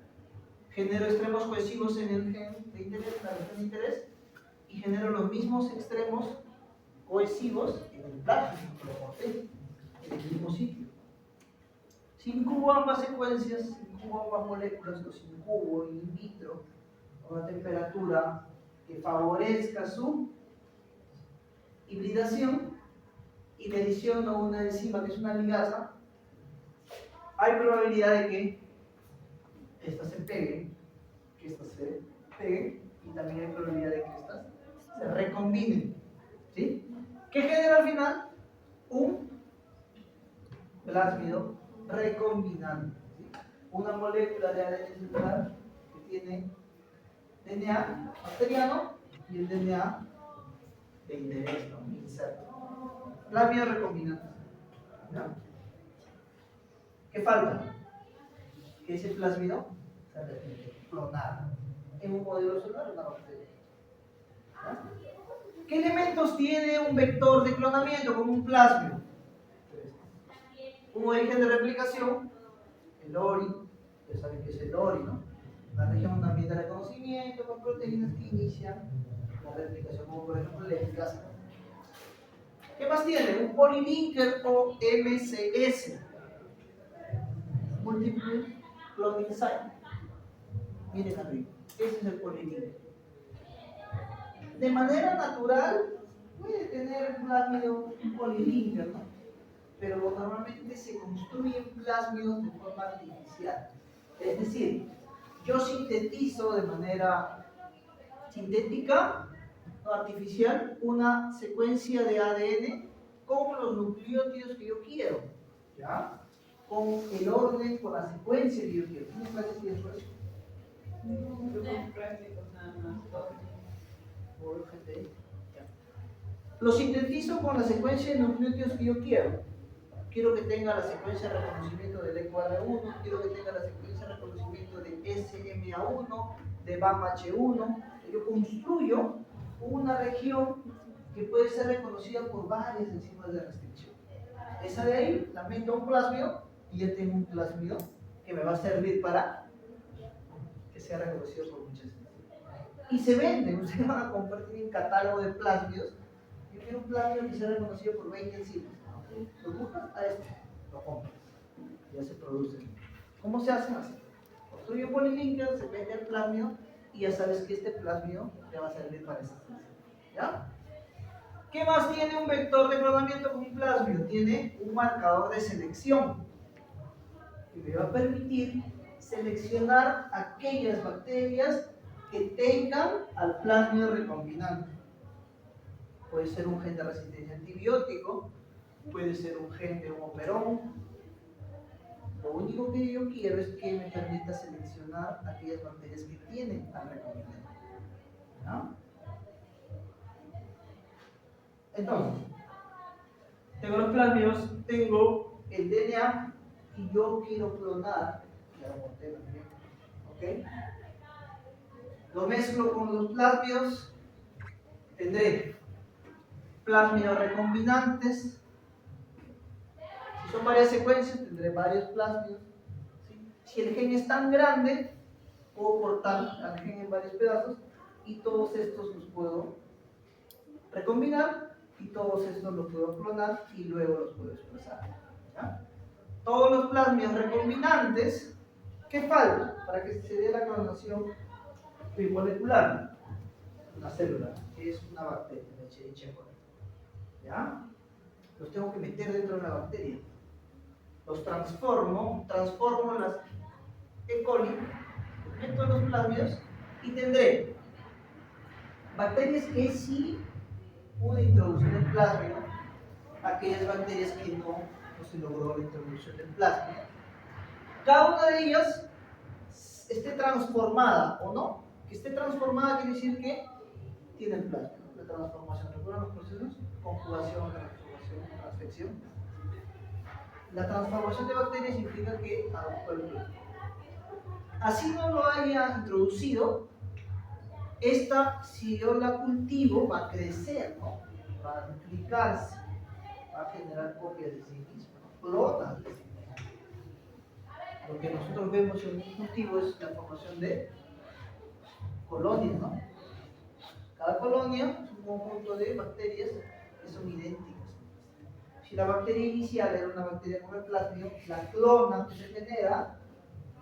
Genero extremos cohesivos en el gen de interés, en la región de interés, y genero los mismos extremos cohesivos en el plásmido, lo corté en el mismo sitio. Si incubo ambas secuencias, si incubo ambas moléculas, los incubo in vitro a una temperatura que favorezca su hibridación y le adiciono una enzima que es una ligasa, hay probabilidad de que esta se pegue, y también hay probabilidad de que estas se recombinen. ¿Sí? ¿Qué genera al final? Un plásmido recombinante. ¿Sí? Una molécula de ADN celular que tiene DNA bacteriano y el DNA de interés, ¿no? Inserto. Plásmido recombinante. ¿Ya? ¿Qué falta? Que ese plásmido se replique, clonado en un modelo celular, una bacteria. ¿Ya? ¿Qué elementos tiene un vector de clonamiento como un plásmido? Un origen de replicación, el ORI, ya saben que es el ORI, ¿no? La región también de reconocimiento con proteínas que inician la replicación, como por ejemplo la eficaz. ¿Qué más tiene? Un polylinker o MCS, Multiple Cloning Site. Miren arriba, ese es el polylinker. De manera natural puede tener un plásmido, un polylinker, ¿no? Pero normalmente se construyen plásmidos de forma artificial. Es decir, yo sintetizo de manera sintética o artificial una secuencia de ADN con los nucleótidos que yo quiero, ¿ya? Con el orden, con la secuencia que yo quiero. ¿Tienes clases y eso? Grupos prácticos nada más. Lo sintetizo con la secuencia de nucleótidos que yo quiero. Quiero que tenga la secuencia de reconocimiento del EQR1, quiero que tenga la secuencia de reconocimiento de SMA1, de BAMH1. Yo construyo una región que puede ser reconocida por varias enzimas de restricción. Esa de ahí la meto a un plásmido y ya tengo un plásmido que me va a servir para que sea reconocido por muchas enzimas. Y se venden, ustedes van a compartir un catálogo de plásmidos. Yo quiero un plásmido que sea reconocido por 20 enzimas. Lo buscas a este, lo compras. Ya se produce. ¿Cómo se hace? Así. Construye un polylinker, se mete el plásmido y ya sabes que este plásmido te va a servir para esa enzimas. ¿Ya? ¿Qué más tiene un vector de clonamiento con un plásmido? Tiene un marcador de selección que me va a permitir seleccionar aquellas bacterias que tengan al plásmido recombinante. Puede ser un gen de resistencia a antibiótico, puede ser un gen de un operón. Lo único que yo quiero es que me permita seleccionar aquellas bacterias que tienen al recombinante. ¿No? Entonces, tengo los plásmidos, tengo el DNA y yo quiero clonar, ya lo monté también, ¿ok? Lo mezclo con los plásmidos, tendré plásmidos recombinantes. Si son varias secuencias, tendré varios plásmidos. ¿Sí? Si el gen es tan grande, puedo cortar al gen en varios pedazos y todos estos los puedo recombinar y todos estos los puedo clonar y luego los puedo expresar. ¿Ya? Todos los plásmidos recombinantes, ¿qué falta para que se dé la clonación molecular? Una célula, que es una bacteria, la Escherichia coli. ¿Ya? Los tengo que meter dentro de la bacteria. Los transformo las E. coli, meto en los plásmidos y tendré bacterias que sí pude introducir el plásmido, aquellas bacterias que no se logró la introducción del plásmido. Cada una de ellas esté transformada o no. Que esté transformada quiere decir que tiene el plásmido. La transformación, ¿recuerdan los procesos? Conjugación, transformación, transfección. La transformación de bacterias implica que adoptó el plásmido. Así no lo haya introducido, esta, si yo la cultivo, va a crecer, ¿no? Va a duplicarse, va a generar copias de sí misma, ¿no? Clonas de sí misma. Lo que nosotros vemos en un cultivo es la formación de colonias, ¿no? Cada colonia es un conjunto de bacterias que son idénticas. Si la bacteria inicial era una bacteria con el plásmido, la clona que se genera,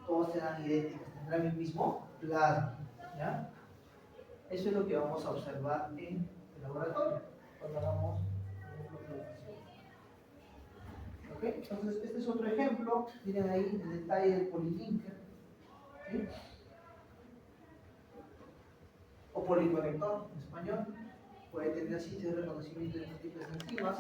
todas serán idénticas, tendrán el mismo plásmido. ¿Ya? Eso es lo que vamos a observar en el laboratorio, cuando hagamos ¿ok? Entonces, este es otro ejemplo. Miren ahí el detalle del polylinker. ¿Sí? Ok, policonector en español, puede tener sitios de reconocimiento de múltiples enzimas.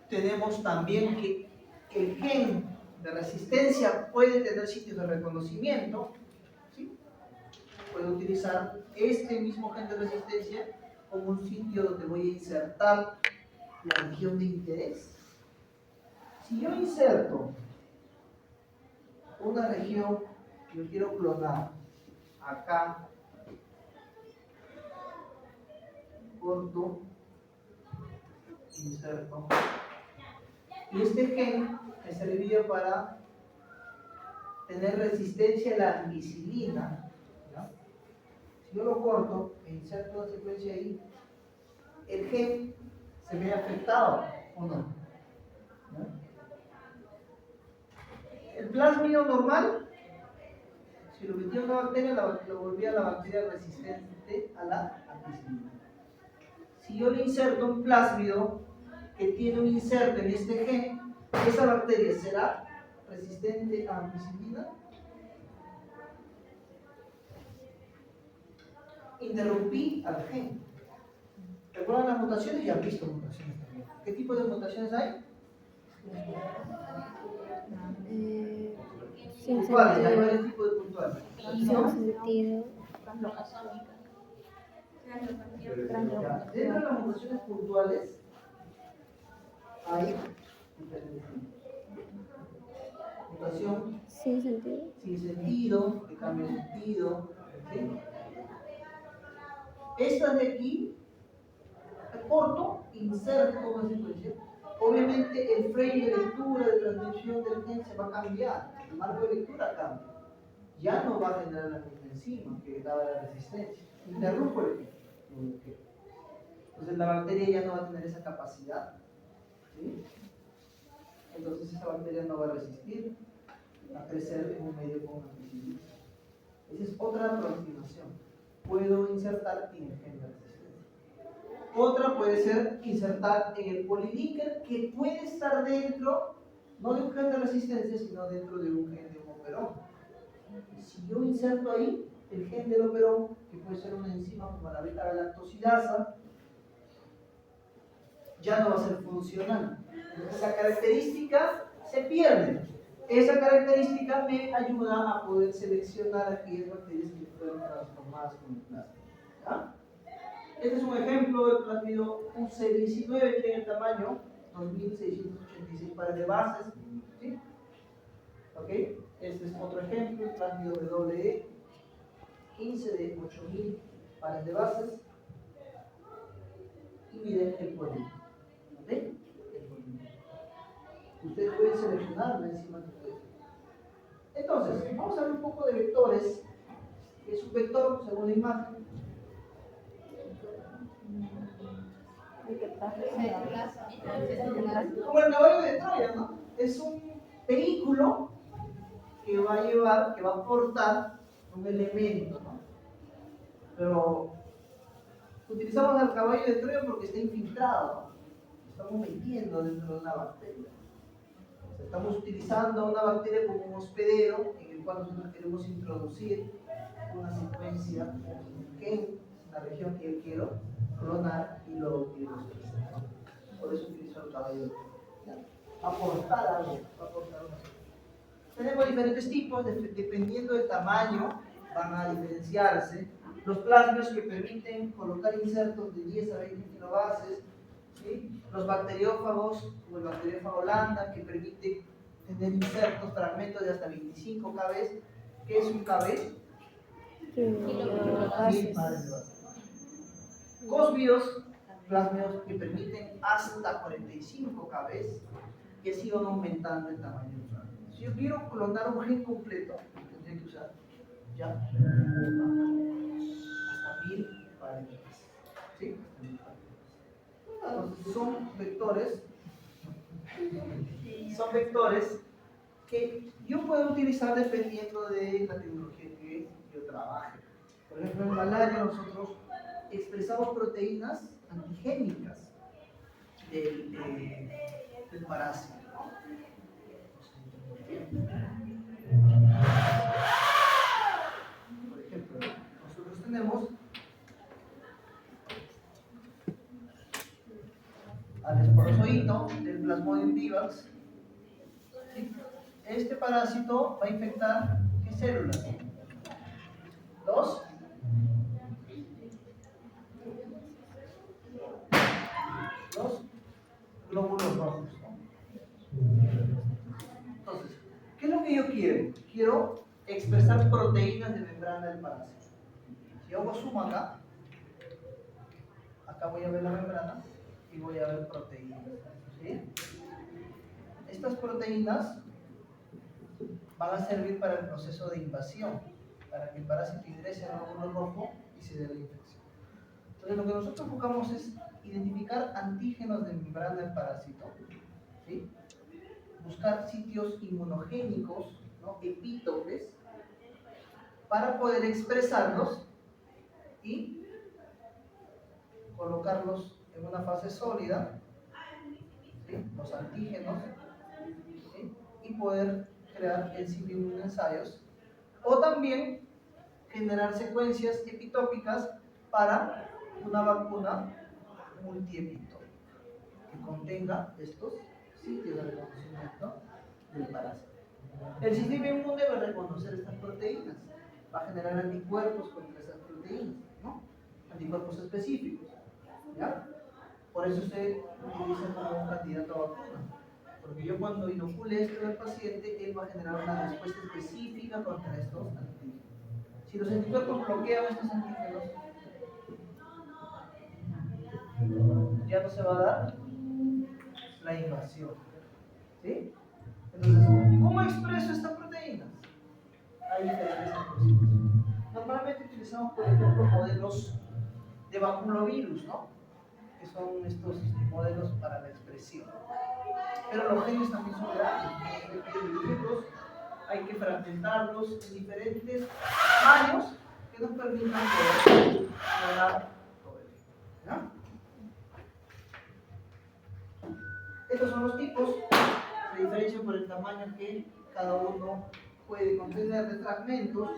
Tenemos también que el gen de resistencia puede tener sitios de reconocimiento, ¿sí? Puedo utilizar este mismo gen de resistencia como un sitio donde voy a insertar la región de interés. Si yo inserto una región que yo quiero clonar acá, corto, inserto, y este gen me serviría para tener resistencia a la ampicilina, ¿no? Si yo lo corto e inserto la secuencia ahí, el gen se ve afectado o no, ¿no? El plásmido normal, si lo metía en una bacteria, lo volvía la bacteria resistente a la ampicilina. Si yo le inserto un plásmido que tiene un inserto en este gen, esa bacteria será resistente a ampicilina. Interrumpí al gen. ¿Recuerdan las mutaciones? Ya han visto mutaciones también. ¿Qué tipo de mutaciones hay? Sin Puntuales, hay sentido. varios tipos de puntuales. Sin sentido. Translomasónica. Ya, dentro de las mutaciones puntuales hay diferentes tipos. Mutación Sin sentido. sin sentido, que cambia de sentido, ¿sí? Estas de aquí, corto, inserto como secuencia. Obviamente el frame de lectura, de transmisión del gen se va a cambiar, el marco de lectura cambia. Ya no va a generar la misma enzima que daba la resistencia. Interrumpo el gen. Entonces la bacteria ya no va a tener esa capacidad, ¿sí? Entonces esa bacteria no va a resistir a crecer en un medio con ampicilina. Esa es otra aproximación. Puedo insertar en el gen de resistencia. Otra puede ser insertar en el polilíquer, que puede estar dentro, no de un gen de resistencia, sino dentro de un gen de un operón. Si yo inserto ahí el gen del operón, que puede ser una enzima como la beta-galactosidasa, ya no va a ser funcional. Entonces, esa característica se pierde. Esa característica me ayuda a poder seleccionar aquellas bacterias que fueron transformadas con el plasma. ¿Ya? Este es un ejemplo del plásmido UC19, tiene el tamaño 2686 pares de bases. ¿Sí? ¿Ok? Este es otro ejemplo, el plásmido WE 15 de 8000 pares de bases. Y miren el polímero. ¿Ven? El polímero. Ustedes pueden seleccionar la enzima que pueden. Entonces, vamos a ver un poco de vectores. ¿Qué es un vector según la imagen? Como el caballo de Troya, ¿no? Es un vehículo que va a llevar, que va a aportar un elemento, ¿no? Pero utilizamos al caballo de Troya porque está infiltrado, ¿no? Estamos metiendo dentro de una bacteria. Estamos utilizando una bacteria como un hospedero en el cual nosotros queremos introducir una secuencia, un gen, una región que yo quiero clonar y luego quiero expresar. Por eso utilizo el caballo de Troya. Aportar algo, aportar una secuencia. Tenemos diferentes tipos, dependiendo del tamaño, van a diferenciarse. Los plasmios que permiten colocar insertos de 10 a 20 kilobases, ¿sí? Los bacteriófagos, como el bacteriófago lambda, que permite tener insertos, fragmentos de hasta 25 kb. ¿Qué es un kb? 1000 pares de bases. Cósmidos, plasmios que permiten hasta 45 kb, y así van aumentando el tamaño del fragmento. Si yo quiero clonar un gen completo, tendría que usar ya hasta 1000 pares de bases. ¿Sí? Entonces, son vectores que yo puedo utilizar dependiendo de la tecnología que yo trabaje. Por ejemplo, en malaria nosotros expresamos proteínas antigénicas del parásito. Por ejemplo, nosotros tenemos al esporozoito del Plasmodium vivax. ¿Sí? Este parásito va a infectar ¿qué células? Los glóbulos rojos, ¿no? Entonces, ¿qué es lo que yo quiero? Quiero expresar proteínas de membrana del parásito. Si yo hago zoom acá voy a ver la membrana y voy a ver proteínas. ¿Sí? Estas proteínas van a servir para el proceso de invasión, para que el parásito ingrese al glóbulo rojo y se dé la infección. Entonces, lo que nosotros buscamos es identificar antígenos de membrana del parásito, ¿sí? Buscar sitios inmunogénicos, ¿no? Epítopes, para poder expresarlos y colocarlos en una fase sólida, ¿sí? Los antígenos, ¿sí? Y poder crear en sí mismos ensayos, o también generar secuencias epitópicas para una vacuna multiepitópica que contenga estos sitios de reconocimiento del parásito. El sistema inmune va a reconocer estas proteínas, va a generar anticuerpos contra esas proteínas, ¿no? Anticuerpos específicos, ¿ya? Por eso se utiliza como un candidato a vacuna, porque yo cuando inocule esto al paciente, él va a generar una respuesta específica contra estos antígenos. Si los anticuerpos bloquean estos antígenos, ya no se va a dar la invasión, ¿sí? Entonces, ¿cómo expreso estas proteínas? Hay diferentes ecosistemas. Normalmente utilizamos, por ejemplo, modelos de baculovirus, ¿no? Que son estos modelos para la expresión. Pero los genes también son grandes, hay que dividirlos, hay que fragmentarlos en diferentes tamaños que nos permitan poder lograr todo el tiempo, ¿ya? Estos son los tipos, se diferencian por el tamaño que cada uno puede contener de fragmentos,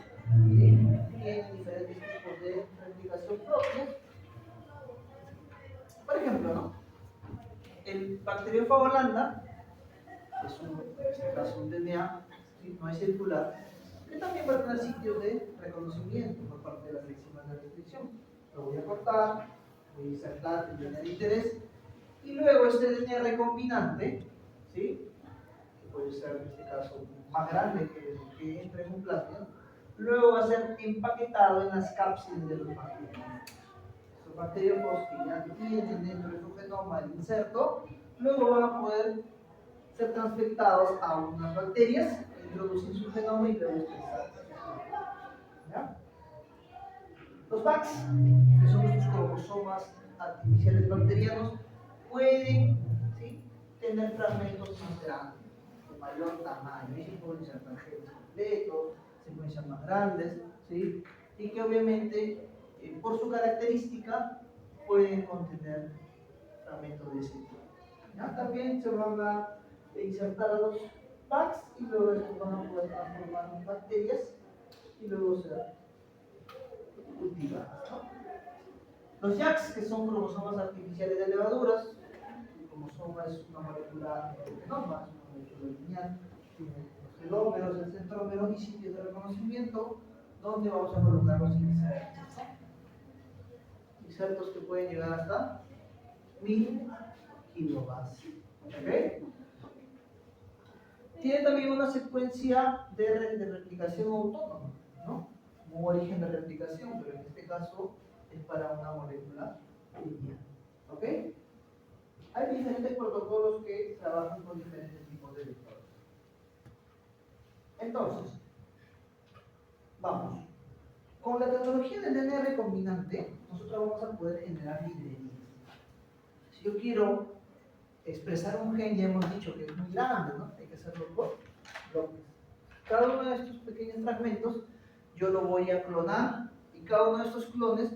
¿sí? Tienen diferentes tipos de replicación propia. Por ejemplo, ¿no? El Bacteriofago lambda es en este caso un DNA, ¿sí? No es circular, que también va a tener sitios de reconocimiento por parte de las enzimas de restricción. Lo voy a cortar, voy a insertar el DNA de interés, y luego este DNA recombinante, ¿sí? Que puede ser en este caso más grande que el que entra en un plasma, luego va a ser empaquetado en las cápsidas de los bacterios. Los bacteriófagos que ya tienen dentro de su genoma el inserto, luego van a poder ser transfectados a unas bacterias, introducen su genoma y luego expresar. ¿Ya? Los VACs, que son estos cromosomas artificiales bacterianos, pueden, ¿sí? Tener fragmentos más grandes, de mayor tamaño, y se pueden insertar genes completos, se pueden ser más grandes, ¿sí? Y que obviamente, por su característica, pueden contener fragmentos de ese tipo. ¿Ya? También se van a insertar a los VACs y luego estos van a poder transformar en bacterias y luego ser cultivadas, ¿no? Los JAKs, que son cromosomas artificiales de levaduras, el cromosoma es una molécula del genoma, es una molécula lineal, tiene los telómeros, el centrómero y sitios de reconocimiento donde vamos a colocar los insertos, ¿no? Insertos que pueden llegar hasta 1000 kilobases. ¿Okay? Tiene también una secuencia de replicación autónoma, ¿no? Un origen de replicación, pero en este caso es para una molécula lineal. ¿Ok? Hay diferentes protocolos que trabajan con diferentes tipos de vectores. Entonces, vamos. Con la tecnología del DNA recombinante, nosotros vamos a poder generar librerías. Si yo quiero expresar un gen, ya hemos dicho que es muy grande, ¿no? Hay que hacerlo por bloques. Cada uno de estos pequeños fragmentos yo lo voy a clonar y cada uno de estos clones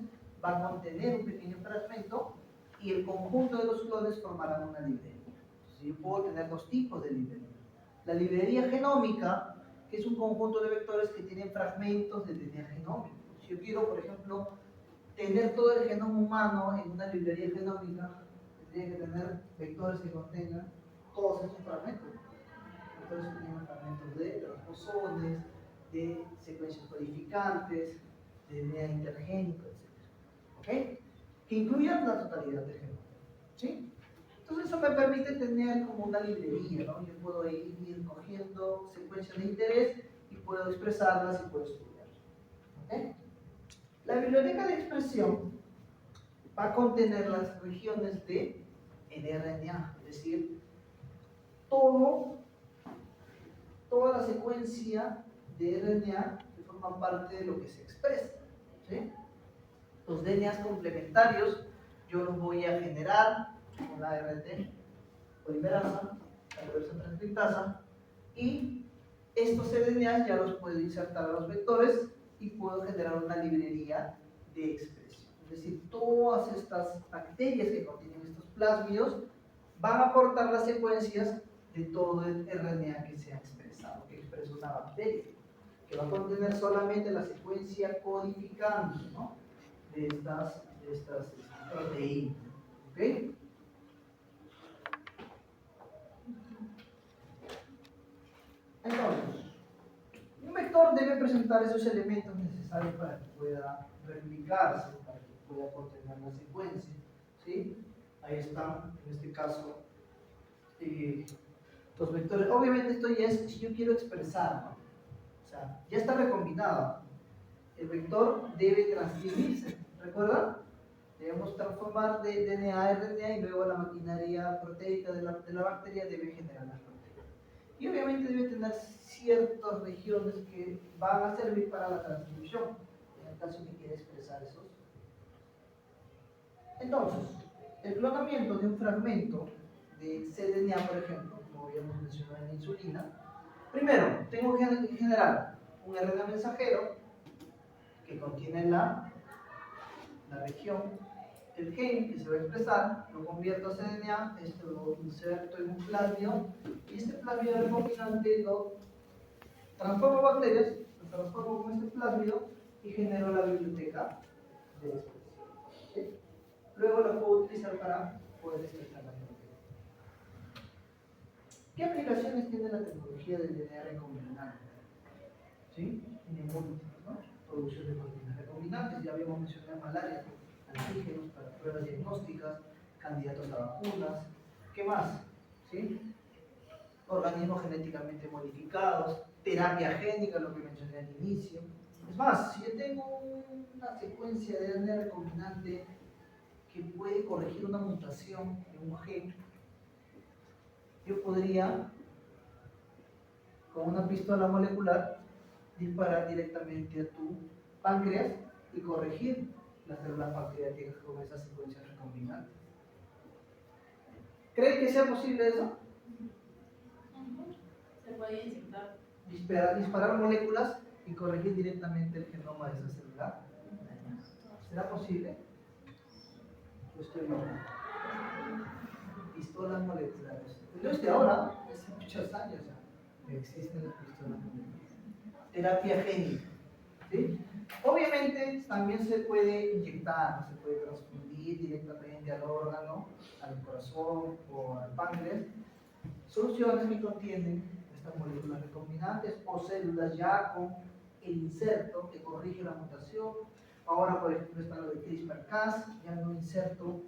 va a contener un pequeño fragmento y el conjunto de los clones formarán una librería. Entonces yo puedo tener dos tipos de librería. La librería genómica, que es un conjunto de vectores que tienen fragmentos de DNA genómico. Si yo quiero, por ejemplo, tener todo el genoma humano en una librería genómica, tendría que tener vectores que contengan todos estos fragmentos. Vectores que tengan fragmentos de transposones, de secuencias codificantes, de DNA intergénico, etc. ¿Ok? Que incluyan la totalidad del genoma. ¿Sí? Entonces eso me permite tener como una librería, ¿no? Yo puedo ir cogiendo secuencias de interés y puedo expresarlas y puedo estudiarlas. ¿Ok? La biblioteca de expresión va a contener las regiones de RNA, es decir, toda la secuencia de RNA que forma parte de lo que se expresa. ¿Sí? Los DNAs complementarios yo los voy a generar con la ART polimerasa, la reversa transcriptasa, y estos RNAs ya los puedo insertar a los vectores y puedo generar una librería de expresión. Es decir, todas estas bacterias que contienen estos plásmidos van a aportar las secuencias de todo el RNA que se ha expresado, que expresa una bacteria, que va a contener solamente la secuencia codificante, ¿no? de estas proteínas. ¿Ok? Entonces, un vector debe presentar esos elementos necesarios para que pueda replicarse, para que pueda contener la secuencia. ¿Sí? Ahí están, en este caso, los vectores. Obviamente esto ya es si yo quiero expresar, ¿no? O sea, ya está recombinado. El vector debe transcribirse, ¿recuerdan? Debemos transformar de DNA a RNA y luego la maquinaria proteica de la bacteria debe generar las proteínas. Y obviamente debe tener ciertas regiones que van a servir para la transcripción, en el caso que quiera expresar esos. Entonces, el clonamiento de un fragmento de cDNA, por ejemplo, como habíamos mencionado en la insulina, primero tengo que generar un RNA mensajero que contiene la región, el gen que se va a expresar, lo convierto a cDNA, esto lo inserto en un plasmio, y este plasmio recombinante lo transformo en bacterias, lo transformo con este plasmio y genero la biblioteca de expresión. ¿Sí? Luego la puedo utilizar para poder expresar la proteína. ¿Qué aplicaciones tiene la tecnología del DNA recombinante? ¿Sí? Tiene múltiples, ¿no? Producción de proteínas recombinantes, ya habíamos mencionado malaria, antígenos para pruebas diagnósticas, candidatos a vacunas, ¿qué más? ¿Sí? Organismos genéticamente modificados, terapia génica, lo que mencioné al inicio. Es más, si yo tengo una secuencia de RNA recombinante que puede corregir una mutación en un gen, yo podría, con una pistola molecular, disparar directamente a tu páncreas y corregir las células pancreáticas con esas secuencias recombinantes. ¿Creen que sea posible eso? Se puede inyectar. Disparar moléculas y corregir directamente el genoma de esa célula. ¿Será posible? Yo estoy loco. Pistolas moleculares. No es de ahora, es de muchos años ya. Existen las pistolas moleculares. Terapia génica. ¿Sí? Obviamente también se puede inyectar, se puede transfundir directamente al órgano, al corazón o al páncreas, soluciones que contienen estas moléculas recombinantes o células ya con el inserto que corrige la mutación. Ahora, por ejemplo, está lo de CRISPR-Cas, ya no inserto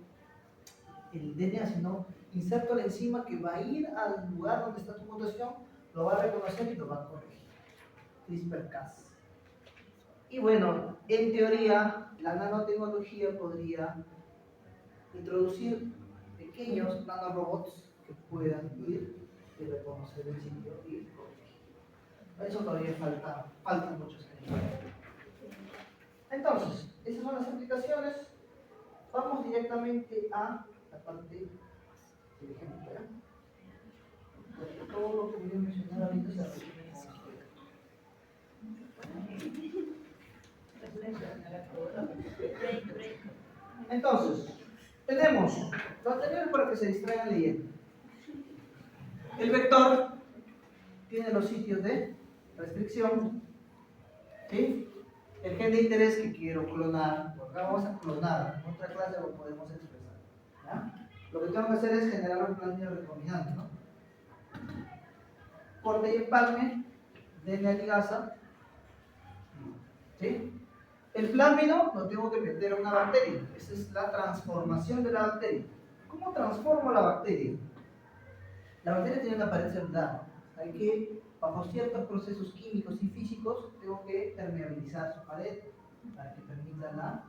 el DNA, sino inserto la enzima que va a ir al lugar donde está tu mutación, lo va a reconocer y lo va a corregir. CRISPR-Cas. Y bueno, en teoría, la nanotecnología podría introducir pequeños nanorobots que puedan ir y reconocer el sitio y corregir. A eso todavía faltan muchos años. Entonces, esas son las aplicaciones. Vamos directamente a la parte del ejemplo. Porque todo lo que voy a mencionar ahorita se resume con esto. Entonces, tenemos lo anterior para que se distraigan leyendo. El vector tiene los sitios de restricción, ¿sí? El gen de interés que quiero clonar, porque vamos a clonar, en otra clase lo podemos expresar, ¿ya? Lo que tengo que hacer es generar un plásmido recombinante, ¿no? Corte y empalme, DNA ligasa, ¿sí? El plásmido lo tengo que meter a una bacteria. Esa es la transformación de la bacteria. ¿Cómo transformo la bacteria? La bacteria tiene una pared celular. Hay que, bajo ciertos procesos químicos y físicos, tengo que permeabilizar su pared para que permita la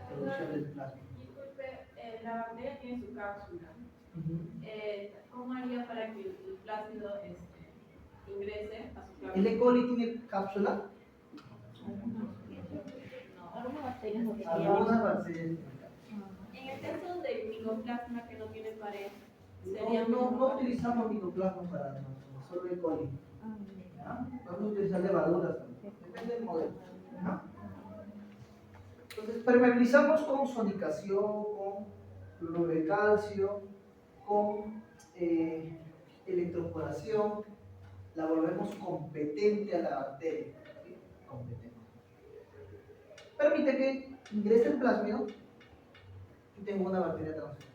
producción del plasma. Disculpe, la bacteria tiene su cápsula. ¿Cómo haría para que el plástido ingrese a su cápsula? ¿El E. coli tiene cápsula? Algunas bacterias lo que Algunas bacterias. En el caso del micoplasma que no tiene pared, No, sería no utilizamos micoplasma para nosotros, solo E. coli. ¿Ya? Podemos utilizar levaduras también, depende del modelo. ¿Ya? Entonces, permeabilizamos con sonicación, con cloruro de calcio, con electroporación, la volvemos competente a la bacteria. ¿Sí? Competente. Permite que ingrese el plásmido y tengo una bacteria transformada.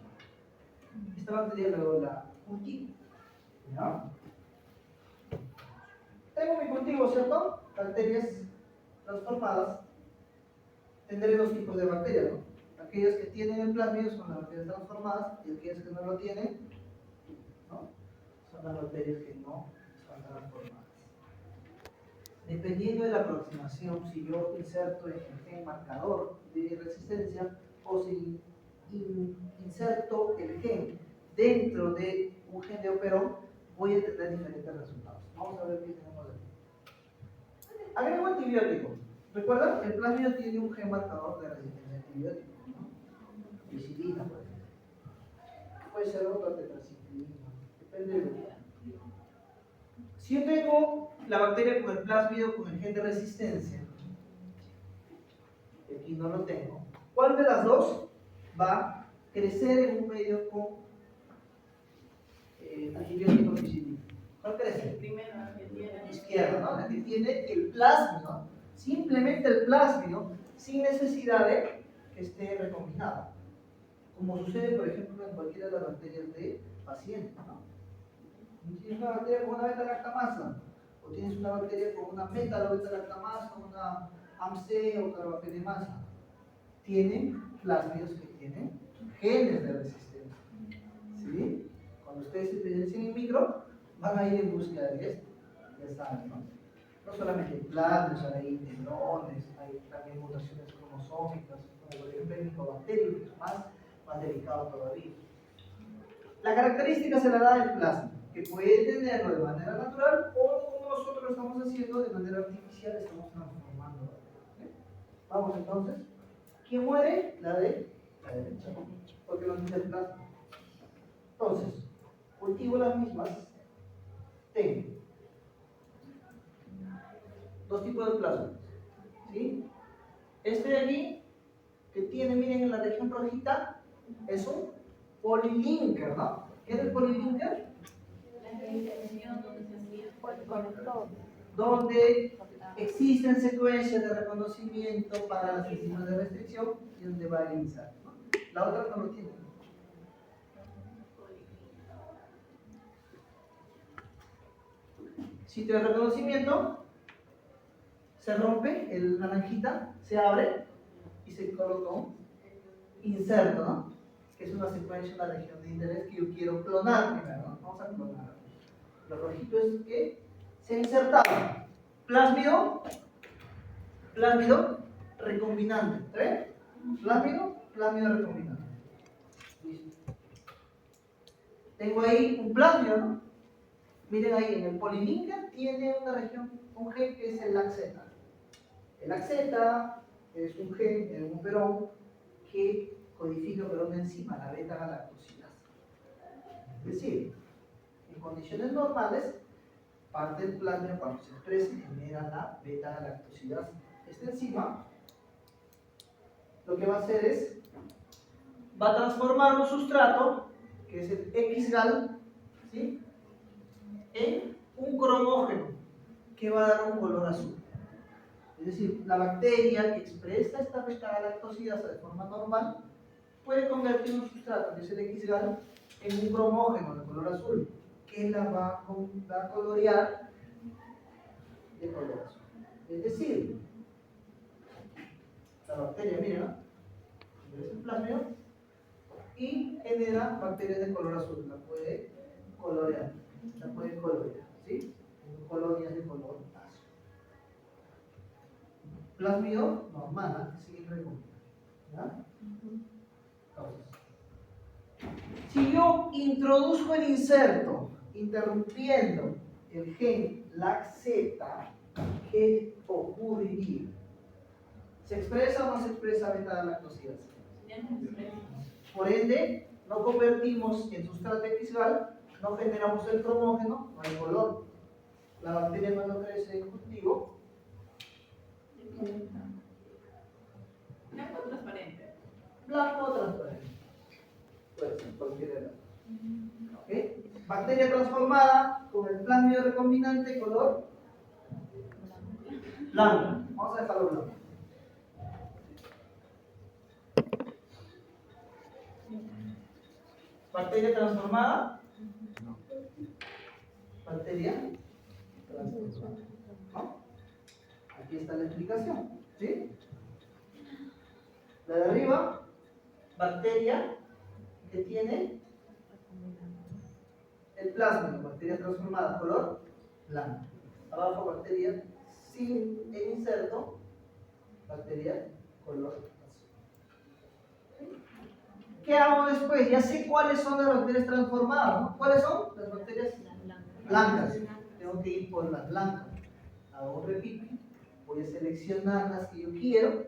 Esta bacteria luego la cultivo. ¿Ya? Tengo mi cultivo, ¿cierto? Bacterias transformadas. Tendré dos tipos de bacterias, ¿no? Aquellas que tienen el plásmido son las bacterias transformadas y aquellas que no lo tienen, ¿no? Son las bacterias que no están transformadas. Dependiendo de la aproximación, si yo inserto el gen marcador de resistencia o si inserto el gen dentro de un gen de operón, voy a tener diferentes resultados. Vamos a ver qué tenemos aquí. Agrego antibiótico. ¿Recuerdan? El plásmido tiene un gen marcador de resistencia a antibióticos, ¿no? Penicilina, por ejemplo. Puede ser otra tetraciclina, depende de lo que. Si yo tengo la bacteria con el plásmido con el gen de resistencia, y aquí no lo tengo, ¿cuál de las dos va a crecer en un medio con antibiótico penicilina? ¿Cuál crece? primero que tiene. Izquierda, ¿no? La que tiene el plásmido, simplemente el plásmido, sin necesidad de que esté recombinado. Como sucede, por ejemplo, en cualquiera de las bacterias de paciente, ¿no? Tienes una bacteria con una beta-lactamasa, o tienes una bacteria con una beta-lactamasa, una AMC o carbapenemasa. Tienen plásmidos que tienen genes de resistencia. ¿Sí? Cuando ustedes se evidencian in vitro, van a ir en búsqueda de esto. Ya saben, ¿no? No solamente plásmidos, hay integrones, hay también mutaciones cromosómicas, como por ejemplo el micobacterio, que es más delicado todavía. La característica se la da el plasma, que puede tenerlo de manera natural o como nosotros lo estamos haciendo de manera artificial, estamos transformando. ¿Sí? Vamos entonces. ¿Quién muere? La derecha, porque no tiene el plasma. Entonces, cultivo las mismas. Tengo dos tipos de plasma. ¿Sí? Este de aquí, que tiene, miren, en la región rojita, es un polilinker, ¿no? ¿Qué es el polilinker? La realización donde se hacía. Donde existen secuencias de reconocimiento para las enzimas de restricción y donde va a iniciar, ¿no? La otra no lo tiene. Sitio de reconocimiento, se rompe, el naranjita se abre y se coloca un inserto, ¿no? Que es una secuencia, una región de interés que yo quiero clonar primero, ¿no? Vamos a clonar. Lo rojito es que se ha insertado plásmido recombinante. ¿Tres? Plásmido recombinante. Listo. Tengo ahí un plásmido, ¿no? Miren ahí, en el polilinker tiene una región, un gen que es el LACZ. El LACZ es un gen de un operón que codifica por una enzima, la beta-galactosidasa. Es decir, en condiciones normales, parte del plasma cuando se expresa genera la beta-galactosidasa. Esta enzima lo que va a hacer es, va a transformar un sustrato, que es el XGAL, ¿sí?, en un cromógeno que va a dar un color azul. Es decir, la bacteria que expresa esta beta-galactosidasa de forma normal puede convertir un sustrato, que es el XGAL, en un cromógeno de color azul, que la va a colorear de color azul. Es decir, la bacteria, miren, ¿no? Es el plasmio y genera bacterias de color azul, la puede colorear, ¿sí? Colonias de color azul. Plasmio normal, que sigue recombinando, ¿ya? Entonces, si yo introduzco el inserto interrumpiendo el gen LACZ, ¿qué ocurriría? ¿Se expresa o no se expresa beta-lactosidasa? Por ende, no convertimos en sustrato epixgal, no generamos el cromógeno, no hay color. La bacteria cuando crece en cultivo, Blanco transparente. blanco o transparente. Puede ser cualquier edad. ¿Ok? Bacteria transformada con el plasmio recombinante color blanco. Vamos a dejarlo blanco. Bacteria transformada. Bacteria transformada. ¿No? Aquí está la explicación. ¿Sí? La de arriba, bacteria que tiene el plasma, bacteria transformada, color blanco. Abajo, bacteria sin el inserto, bacteria color azul. ¿Qué hago después? Ya sé cuáles son las bacterias transformadas, ¿no? ¿Cuáles son? Las bacterias blancas. Tengo que ir por las blancas. Hago un repique. Voy a seleccionar las que yo quiero.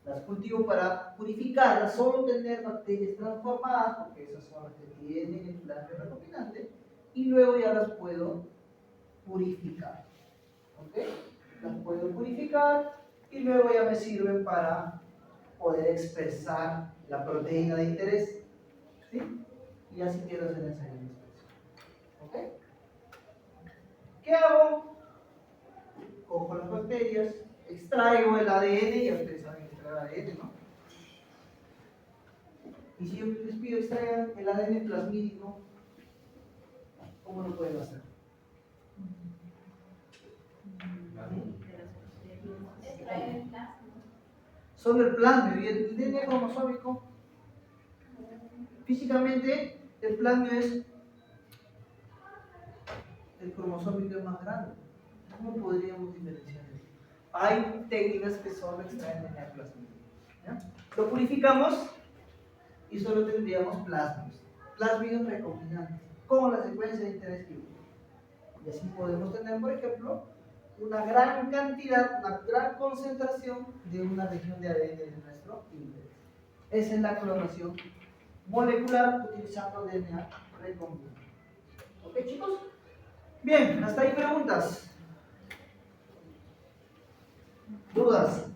Las cultivo para purificarlas. Solo tener bacterias transformadas, porque esas son las que tienen el plasma recombinante. Y luego ya las puedo purificar. ¿Ok? Las puedo purificar y luego ya me sirven para poder expresar la proteína de interés, ¿sí? Y así quiero hacer ensayo de expresión. ¿Ok? ¿Qué hago? Cojo las bacterias, extraigo el ADN, ya ustedes saben extraer ADN, ¿no? Y si yo les pido extraigan el ADN plasmídico, ¿cómo lo pueden hacer? Extraer el plasma. Solo el plasmio y el DNA cromosómico. Físicamente, el plasmio es el cromosómico es más grande. ¿Cómo podríamos diferenciar eso? Hay técnicas que solo extraen DNA plasmídico. ¿Ya? Lo purificamos y solo tendríamos plasmios. Plasmidos recombinantes, como la secuencia de interés químico. Y así podemos tener, por ejemplo, una gran cantidad, una gran concentración de una región de ADN de nuestro interés. Esa es la clonación molecular utilizando DNA recombinante. ¿Ok, chicos? Bien, hasta ahí preguntas. ¿Dudas?